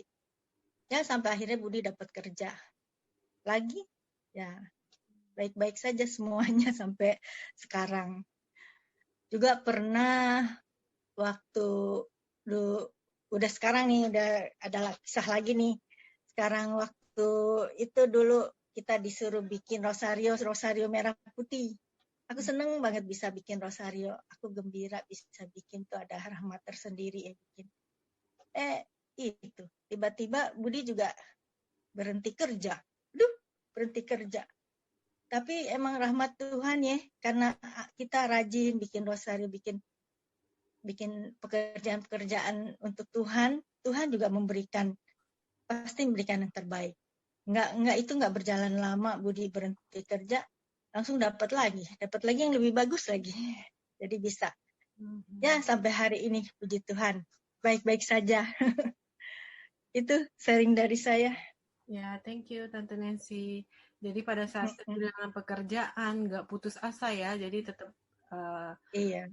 Ya sampai akhirnya Budi dapat kerja lagi, ya baik-baik saja semuanya sampai sekarang. Juga pernah waktu udah sekarang nih, udah ada kisah lagi nih. Sekarang waktu itu dulu kita disuruh bikin rosario merah putih. Aku seneng banget bisa bikin rosario. Aku gembira bisa bikin, tuh ada rahmat tersendiri ya bikin. Itu tiba-tiba Budi juga berhenti kerja. Berhenti kerja. Tapi emang rahmat Tuhan ya, karena kita rajin bikin rosario, bikin pekerjaan-pekerjaan untuk Tuhan, Tuhan juga pasti memberikan yang terbaik. Nggak berjalan lama, Budi berhenti kerja, langsung dapat lagi yang lebih bagus lagi. Jadi bisa. Ya sampai hari ini, puji Tuhan, baik-baik saja. Itu sharing dari saya. Ya, thank you Tante Nancy. Jadi pada saat kehilangan pekerjaan, nggak putus asa ya, jadi tetap Iya.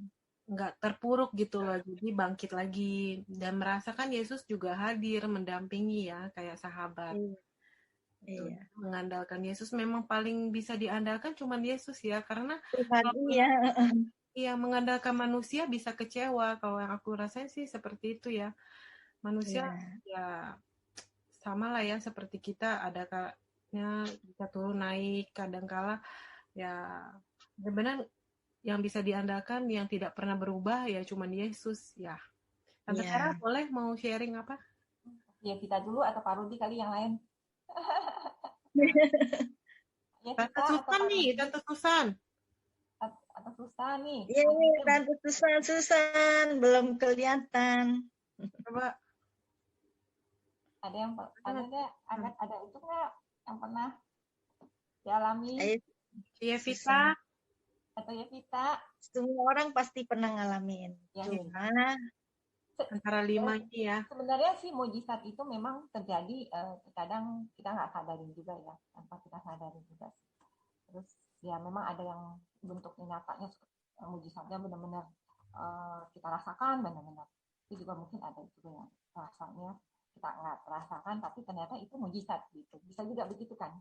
nggak terpuruk gitu loh, jadi bangkit lagi dan merasakan Yesus juga hadir mendampingi ya, kayak sahabat. Itu Iya. mengandalkan Yesus memang paling bisa diandalkan cuman Yesus ya, karena Tuhan, kalau iya. yang mengandalkan manusia bisa kecewa. Kalau yang aku rasain sih seperti itu ya. Manusia ya sama lah ya seperti kita, ada kalanya bisa turun naik, kadangkala ya benar-benar yang bisa diandalkan yang tidak pernah berubah ya cuman Yesus ya. Tante Sarah boleh mau sharing apa? Ya kita dulu atau Pak Rudi kali yang lain. Ya, Tante Susan nih, Tante Susan. Atau Susan nih. Iya nih, Tante Susan belum kelihatan. Coba. Ada yang ada itu nggak yang pernah dialami? Yevita. Atau Yevita? Semua orang pasti pernah ngalamin. Ya. Cuma antara 5 ini ya. Sebenarnya sih mujizat itu memang terjadi kadang kita nggak sadarin juga ya, tanpa kita sadarin juga. Terus ya memang ada yang bentuknya nyatanya mujizatnya benar-benar kita rasakan benar-benar. Itu juga mungkin ada juga yang rasanya kita nggak rasakan tapi ternyata itu mujizat gitu. Bisa juga begitu kan?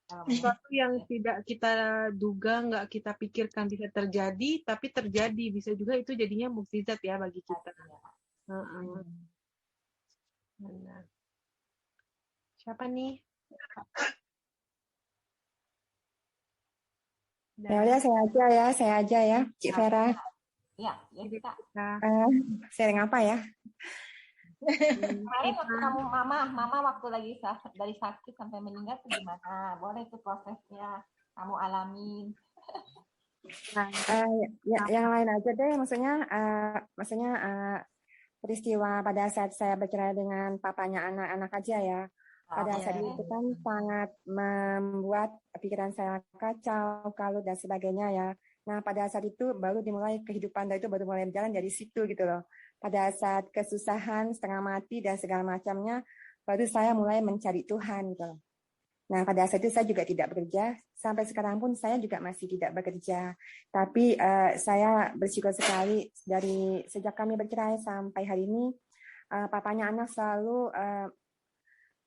Sesuatu yang tidak kita duga, nggak kita pikirkan bisa terjadi, tapi terjadi. Bisa juga itu jadinya mukjizat ya bagi kita. Benar. Siapa nih? Ya udah saya aja ya, Cik Vera. Iya, ya kita. Sharing apa ya? Kemarin waktu kamu mama waktu lagi dari sakit sampai meninggal itu gimana? Boleh itu prosesnya kamu alamin. Yang lain aja deh, maksudnya peristiwa pada saat saya bercerai dengan papanya anak-anak aja ya. Pada saat itu kan sangat membuat pikiran saya kacau, kalut dan sebagainya ya. Nah pada saat itu baru dimulai kehidupan, dan itu baru mulai berjalan dari situ gitu loh. Pada saat kesusahan, setengah mati dan segala macamnya, baru saya mulai mencari Tuhan gitu loh. Nah pada saat itu saya juga tidak bekerja, sampai sekarang pun saya juga masih tidak bekerja. Tapi saya bersyukur sekali dari sejak kami bercerai sampai hari ini, papanya anak selalu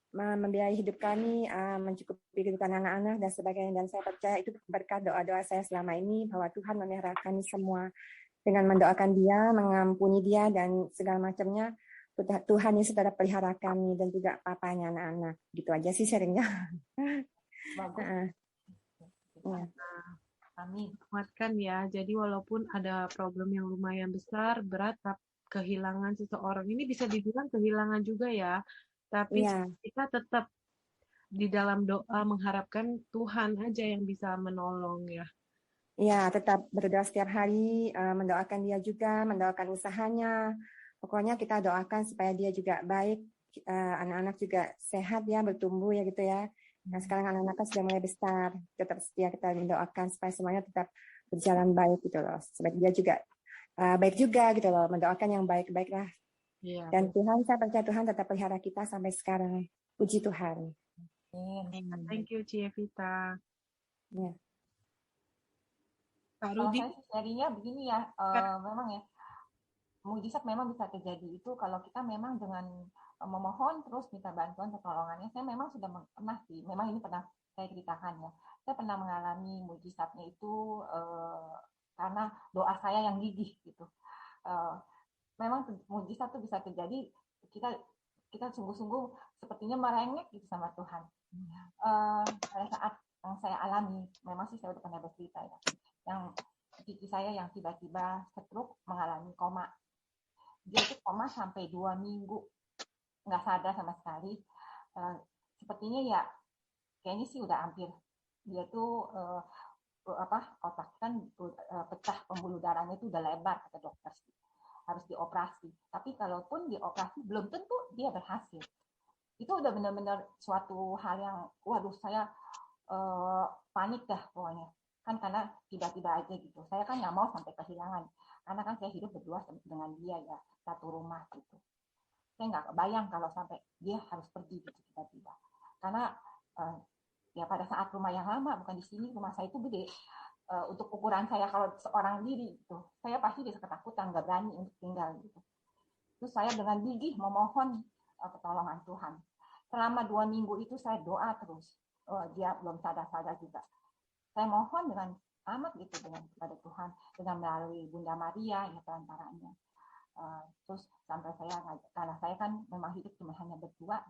membiayai hidup kami, mencukupi kehidupan anak-anak dan sebagainya. Dan saya percaya itu berkat doa-doa saya selama ini bahwa Tuhan memelihara kami semua dengan mendoakan Dia, mengampuni Dia dan segala macamnya. Tuhan Yesus tetap pelihara kami dan juga papanya anak-anak. Gitu aja sih sharingnya. Bagus. Kami kuatkan ya. Jadi walaupun ada problem yang lumayan besar, berat, kehilangan seseorang ini bisa dibilang kehilangan juga ya. Tapi kita tetap di dalam doa mengharapkan Tuhan aja yang bisa menolong ya. Iya, tetap berdoa setiap hari, mendoakan dia juga, mendoakan usahanya. Pokoknya kita doakan supaya dia juga baik, anak-anak juga sehat ya, bertumbuh ya gitu ya. Nah sekarang anak-anak kan sudah mulai besar, tetap setia kita mendoakan supaya semuanya tetap berjalan baik gitu loh. Supaya dia juga baik juga gitu loh, mendoakan yang baik-baik lah. Ya, dan Tuhan, saya percaya Tuhan tetap pelihara kita sampai sekarang. Puji Tuhan. Thank you, Cievita. Ya. Pak Rudi. Kalau saya jadinya begini ya, memang ya, mujizat memang bisa terjadi itu kalau kita memang dengan memohon terus minta bantuan pertolongannya. Saya memang sudah pernah sih, memang ini pernah saya ceritakan ya. Saya pernah mengalami mujizatnya itu karena doa saya yang gigih gitu. Memang mujizat itu bisa terjadi kita sungguh-sungguh sepertinya merengek gitu sama Tuhan. Pada saat yang saya alami, memang sih saya udah pernah bercerita ya. Yang cici saya yang tiba-tiba stroke mengalami koma. Dia itu koma sampai 2 minggu nggak sadar sama sekali. Sepertinya ya kayaknya sih udah hampir. Dia tuh otak kan pecah, pembuluh darahnya itu udah lebar kata dokter sih. Harus dioperasi. Tapi kalaupun dioperasi belum tentu dia berhasil. Itu udah benar-benar suatu hal yang waduh saya panik dah pokoknya. Kan karena tiba-tiba aja gitu. Saya kan nggak mau sampai kehilangan. Karena kan saya hidup berdua dengan dia ya, satu rumah gitu. saya nggak kebayang kalau sampai dia harus pergi gitu tiba-tiba. Karena ya pada saat rumah yang lama, bukan di sini, rumah saya itu gede. Untuk ukuran saya kalau seorang diri gitu, saya pasti bisa ketakutan, nggak berani untuk tinggal gitu. Terus saya dengan gigih memohon pertolongan Tuhan. Selama 2 minggu itu saya doa terus. Dia belum sadar-sadar juga. Saya mohon dengan amat gitu dengan kepada Tuhan, dengan melalui Bunda Maria ya perantaranya. Terus sampai karena saya kan memang hidup cuma hanya berdua,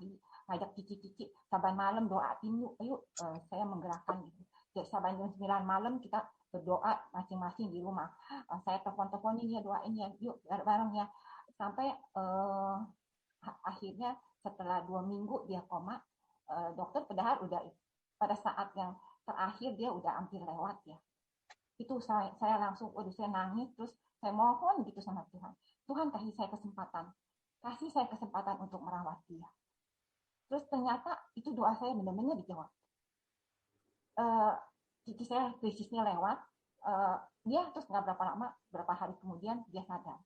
ngajak cici-cici saban malam doain yuk, saya menggerakkan gitu. Jadi saban jam 9 malam kita berdoa masing-masing di rumah. Saya telepon-teleponin ya, doain ya, yuk bareng ya. Sampai akhirnya setelah 2 minggu dia koma, dokter padahal udah pada saat yang terakhir dia udah hampir lewat ya. Itu saya langsung, saya nangis, terus saya mohon gitu sama Tuhan. Tuhan kasih saya kesempatan untuk merawat dia. Terus ternyata itu doa saya benar-benar dijawab. Cici saya krisisnya lewat, dia terus nggak berapa hari kemudian dia sadar.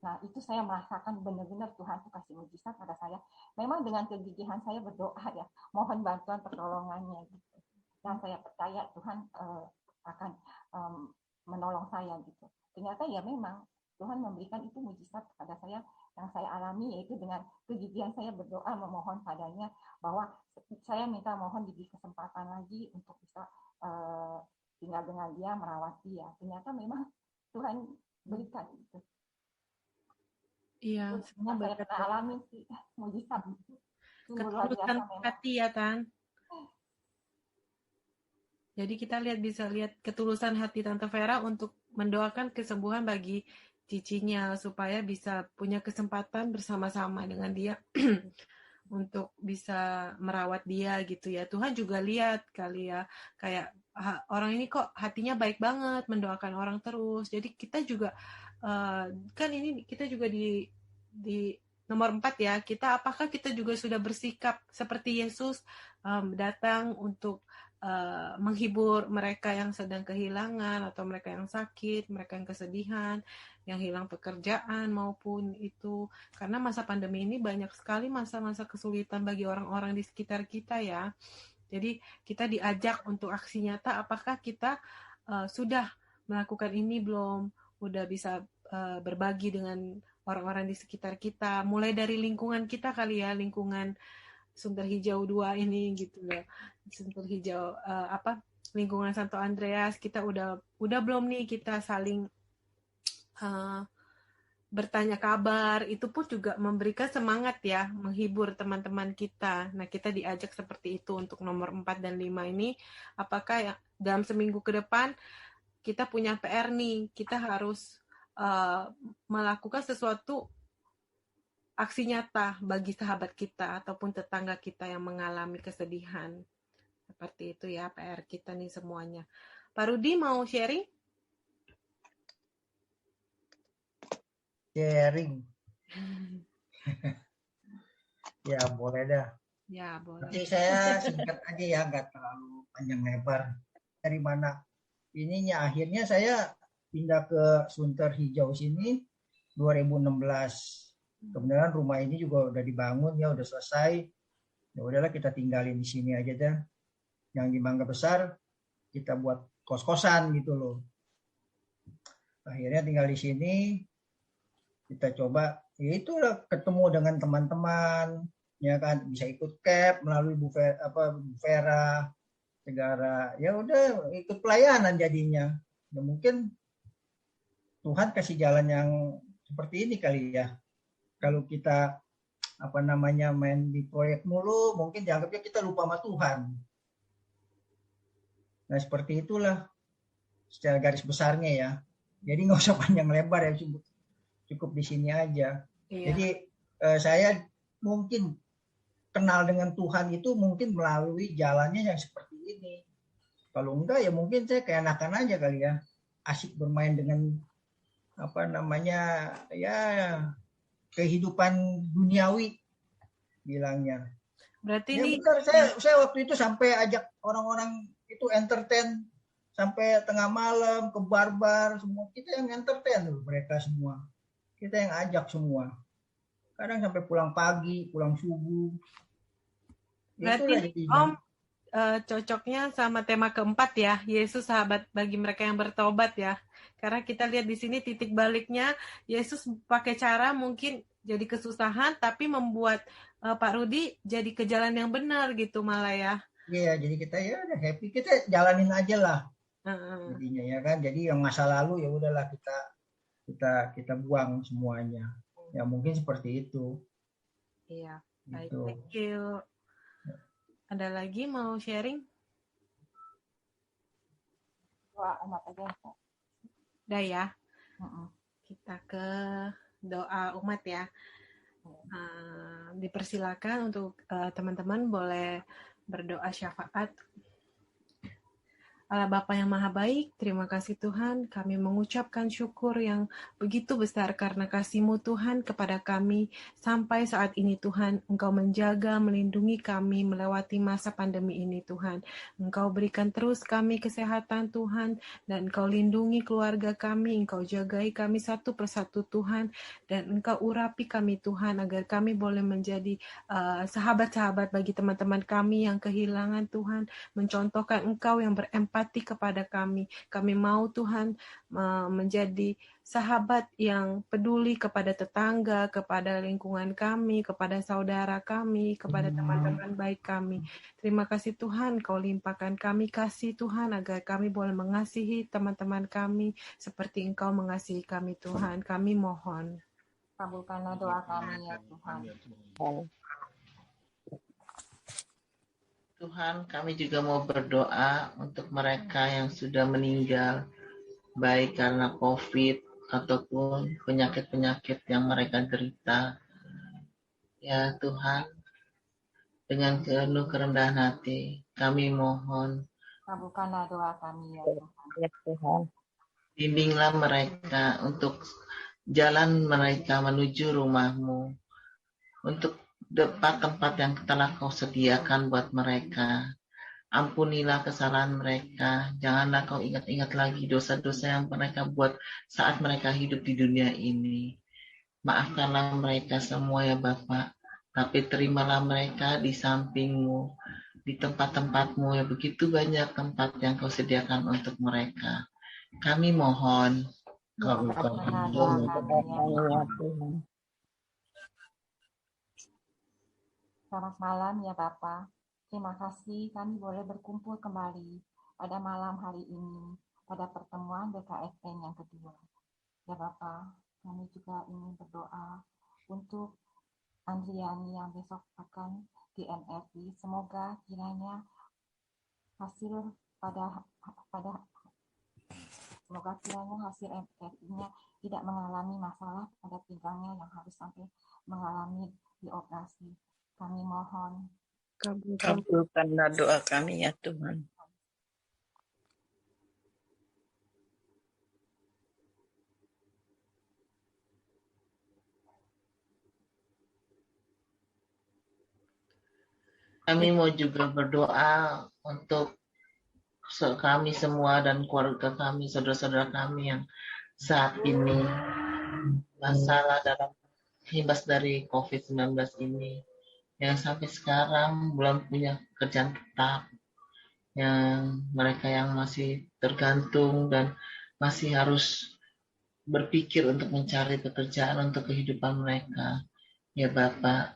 Nah itu saya merasakan benar-benar Tuhan tuh kasih mujizat pada saya. Memang dengan kegigihan saya berdoa ya, mohon bantuan pertolongannya gitu. Dan saya percaya Tuhan akan menolong saya gitu. Ternyata ya memang Tuhan memberikan itu mujizat kepada saya yang saya alami, yaitu dengan kegigihan saya berdoa memohon padanya bahwa saya minta mohon diberi kesempatan lagi untuk bisa tinggal dengan dia, merawat dia. Ternyata memang Tuhan berikan itu. Iya, semua saya pernah alami sih mujizat. Ketulusan hati ya, Tan. Jadi kita bisa lihat ketulusan hati Tante Vera untuk mendoakan kesembuhan bagi cicinya supaya bisa punya kesempatan bersama-sama dengan dia untuk bisa merawat dia gitu ya. Tuhan juga lihat kali ya, kayak orang ini kok hatinya baik banget mendoakan orang terus. Jadi kita juga kan ini kita juga di nomor 4 ya. Apakah kita juga sudah bersikap seperti Yesus datang untuk menghibur mereka yang sedang kehilangan atau mereka yang sakit, mereka yang kesedihan, yang hilang pekerjaan maupun itu. Karena masa pandemi ini banyak sekali masa-masa kesulitan bagi orang-orang di sekitar kita ya. Jadi kita diajak untuk aksi nyata. Apakah kita sudah melakukan ini belum? Udah bisa berbagi dengan orang-orang di sekitar kita. Mulai dari lingkungan kita kali ya, lingkungan Sunter Hijau 2 ini gitu loh. Sunter Hijau lingkungan Santo Andreas, kita udah belum nih kita saling bertanya kabar, itu pun juga memberikan semangat ya, menghibur teman-teman kita. Nah, kita diajak seperti itu untuk nomor 4 dan 5 ini. Apakah dalam seminggu ke depan kita punya PR nih, kita harus melakukan sesuatu aksi nyata bagi sahabat kita ataupun tetangga kita yang mengalami kesedihan. Seperti itu ya PR kita nih semuanya. Pak Rudi mau sharing? Sharing. Ya boleh dah. Ya boleh. Nanti saya singkat aja ya, nggak terlalu panjang lebar. Dari mana ininya? Akhirnya saya pindah ke Sunter Hijau sini 2016. Kemudian rumah ini juga udah dibangun ya, udah selesai. Ya udahlah kita tinggalin di sini aja dah. Yang di Mangga Besar kita buat kos-kosan gitu loh. Akhirnya tinggal di sini, kita coba, ya itulah ketemu dengan teman-teman, ya kan bisa ikut CAP melalui Bu Vera Segara. Ya udah ikut pelayanan jadinya. Ya mungkin Tuhan kasih jalan yang seperti ini kali ya. Kalau kita main di proyek mulu, mungkin dianggapnya kita lupa sama Tuhan. Nah seperti itulah secara garis besarnya ya. Jadi nggak usah panjang lebar ya, cukup di sini aja. Iya. Jadi saya mungkin kenal dengan Tuhan itu mungkin melalui jalannya yang seperti ini. Kalau enggak ya mungkin saya keenakan aja kali ya, asik bermain dengan ya kehidupan duniawi bilangnya. Berarti ya ini benar, saya waktu itu sampai ajak orang-orang itu entertain sampai tengah malam ke bar-bar, semua kita yang entertain loh, mereka semua. Kita yang ajak semua. kadang sampai pulang pagi, pulang subuh. Berarti Itulah jadinya. Om cocoknya sama tema keempat ya, Yesus sahabat bagi mereka yang bertobat ya. Karena kita lihat di sini titik baliknya, Yesus pakai cara mungkin jadi kesusahan, tapi membuat Pak Rudi jadi ke jalan yang benar gitu malah ya. Iya, jadi kita ya udah happy, kita jalanin aja lah. Jadinya ya kan. Jadi yang masa lalu ya udahlah kita buang semuanya. Ya mungkin seperti itu. Iya, baik. Gitu. Thank you. Ada lagi mau sharing? Doa umat aja. Udah ya. Kita ke doa umat ya. Dipersilakan untuk teman-teman boleh berdoa syafaat. Allah Bapa yang Maha Baik, terima kasih Tuhan, kami mengucapkan syukur yang begitu besar karena kasih-Mu Tuhan kepada kami. Sampai saat ini Tuhan, Engkau menjaga, melindungi kami melewati masa pandemi ini Tuhan. Engkau berikan terus kami kesehatan Tuhan, dan Engkau lindungi keluarga kami, Engkau jagai kami satu persatu Tuhan, dan Engkau urapi kami Tuhan, agar kami boleh menjadi sahabat-sahabat bagi teman-teman kami yang kehilangan Tuhan, mencontohkan Engkau yang berempati kepada kami. Kami mau Tuhan menjadi sahabat yang peduli kepada tetangga, kepada lingkungan kami, kepada saudara kami, kepada teman-teman baik kami. Terima kasih Tuhan, Kau limpahkan kami kasih Tuhan, agar kami boleh mengasihi teman-teman kami seperti Engkau mengasihi kami Tuhan. Kami mohon. Kabulkanlah doa kami ya Tuhan. Tuhan, kami juga mau berdoa untuk mereka yang sudah meninggal, baik karena COVID ataupun penyakit-penyakit yang mereka derita. Ya Tuhan, dengan penuh kerendahan hati, kami mohon. Kabulkanlah doa kami ya Tuhan. Bimbinglah mereka untuk jalan mereka menuju rumah-Mu, untuk tempat yang telah Kau sediakan buat mereka. Ampunilah kesalahan mereka. Janganlah Kau ingat-ingat lagi dosa-dosa yang mereka buat saat mereka hidup di dunia ini. Maafkanlah mereka semua ya Bapa. Tapi terimalah mereka di samping-Mu, di tempat-tempat-Mu ya, begitu banyak tempat yang Kau sediakan untuk mereka. Kami mohon. Kabulkanlah doa kami ya Tuhan. Selamat malam ya Bapak. Terima kasih kami boleh berkumpul kembali pada malam hari ini pada pertemuan BKSN yang kedua. Ya Bapak, kami juga ingin berdoa untuk Andriani yang besok akan di MRI. Semoga kiranya hasil semoga kiranya hasil MRI-nya tidak mengalami masalah pada pinggangnya yang harus sampai mengalami dioperasi. Kami mohon. Kabulkanlah doa kami ya Tuhan. Kami mau juga berdoa untuk kami semua dan keluarga kami, saudara-saudara kami yang saat ini masalah dalam imbas dari COVID-19 ini, yang sampai sekarang belum punya pekerjaan tetap, yang mereka yang masih tergantung dan masih harus berpikir untuk mencari pekerjaan untuk kehidupan mereka. Ya Bapak,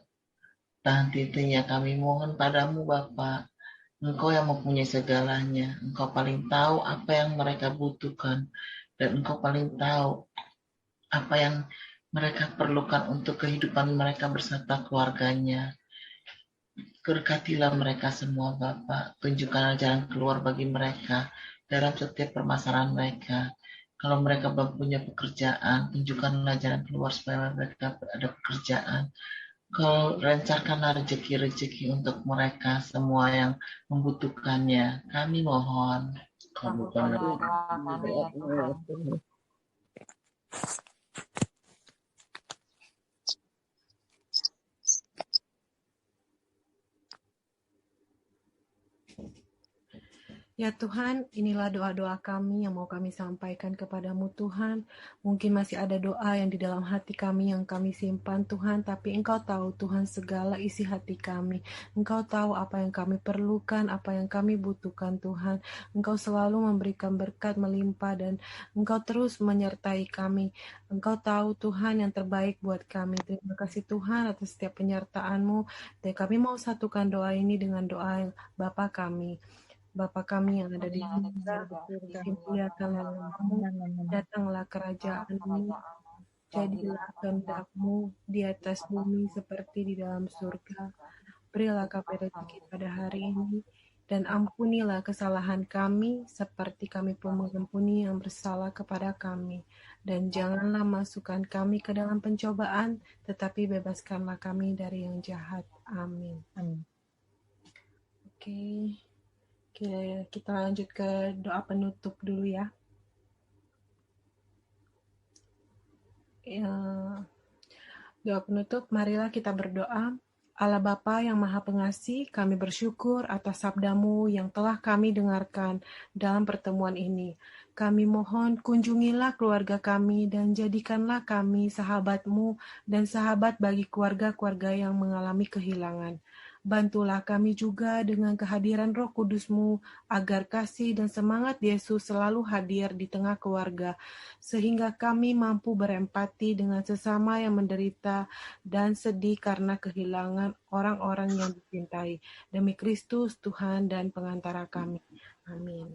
tahan titiknya kami mohon padamu Bapak. Engkau yang mempunyai segalanya. Engkau paling tahu apa yang mereka butuhkan. Dan Engkau paling tahu apa yang mereka perlukan untuk kehidupan mereka beserta keluarganya. Berkatilah mereka semua Bapak. Tunjukkanlah jalan keluar bagi mereka dalam setiap permasalahan mereka. Kalau mereka belum punya pekerjaan, tunjukkanlah jalan keluar supaya mereka ada pekerjaan. Kau lancarkanlah rezeki-rezeki untuk mereka semua yang membutuhkannya. Kami mohon. Kabulkanlah doa kami ya Tuhan. Ya Tuhan, inilah doa-doa kami yang mau kami sampaikan kepadamu Tuhan. Mungkin masih ada doa yang di dalam hati kami yang kami simpan Tuhan, tapi Engkau tahu Tuhan segala isi hati kami. Engkau tahu apa yang kami perlukan, apa yang kami butuhkan Tuhan. Engkau selalu memberikan berkat melimpah dan Engkau terus menyertai kami. Engkau tahu Tuhan yang terbaik buat kami. Terima kasih Tuhan atas setiap penyertaan-Mu. Dan kami mau satukan doa ini dengan doa Bapa kami. Bapa kami yang ada di surga, dimuliakanlah namamu, datanglah kerajaanmu, jadilah kehendak-Mu di atas bumi seperti di dalam surga. Berilah kami rezeki pada hari ini, dan ampunilah kesalahan kami seperti kami pun mengampuni yang bersalah kepada kami. Dan janganlah masukkan kami ke dalam pencobaan, tetapi bebaskanlah kami dari yang jahat. Amin. Oke. Kita lanjut ke doa penutup dulu ya. Doa penutup, marilah kita berdoa. Allah Bapa yang Maha Pengasih, kami bersyukur atas sabda-Mu yang telah kami dengarkan dalam pertemuan ini. Kami mohon kunjungilah keluarga kami dan jadikanlah kami sahabat-Mu dan sahabat bagi keluarga-keluarga yang mengalami kehilangan. Bantulah kami juga dengan kehadiran Roh Kudus-Mu agar kasih dan semangat Yesus selalu hadir di tengah keluarga, sehingga kami mampu berempati dengan sesama yang menderita dan sedih karena kehilangan orang-orang yang dicintai. Demi Kristus, Tuhan dan pengantara kami. Amin.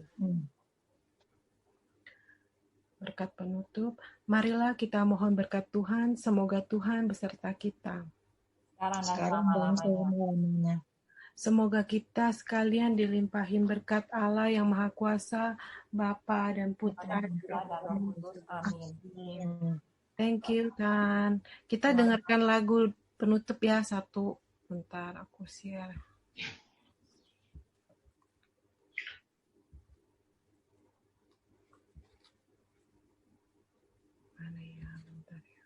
Berkat penutup, marilah kita mohon berkat Tuhan, semoga Tuhan beserta kita. Sekarang dan selama-lamanya. Semoga kita sekalian dilimpahin berkat Allah yang Maha Kuasa, Bapa dan Putra dan Roh Kudus. Amin. Thank you, Tan. Kita dengarkan lagu penutup ya, satu. Bentar, aku share. Mana ya, bentar ya.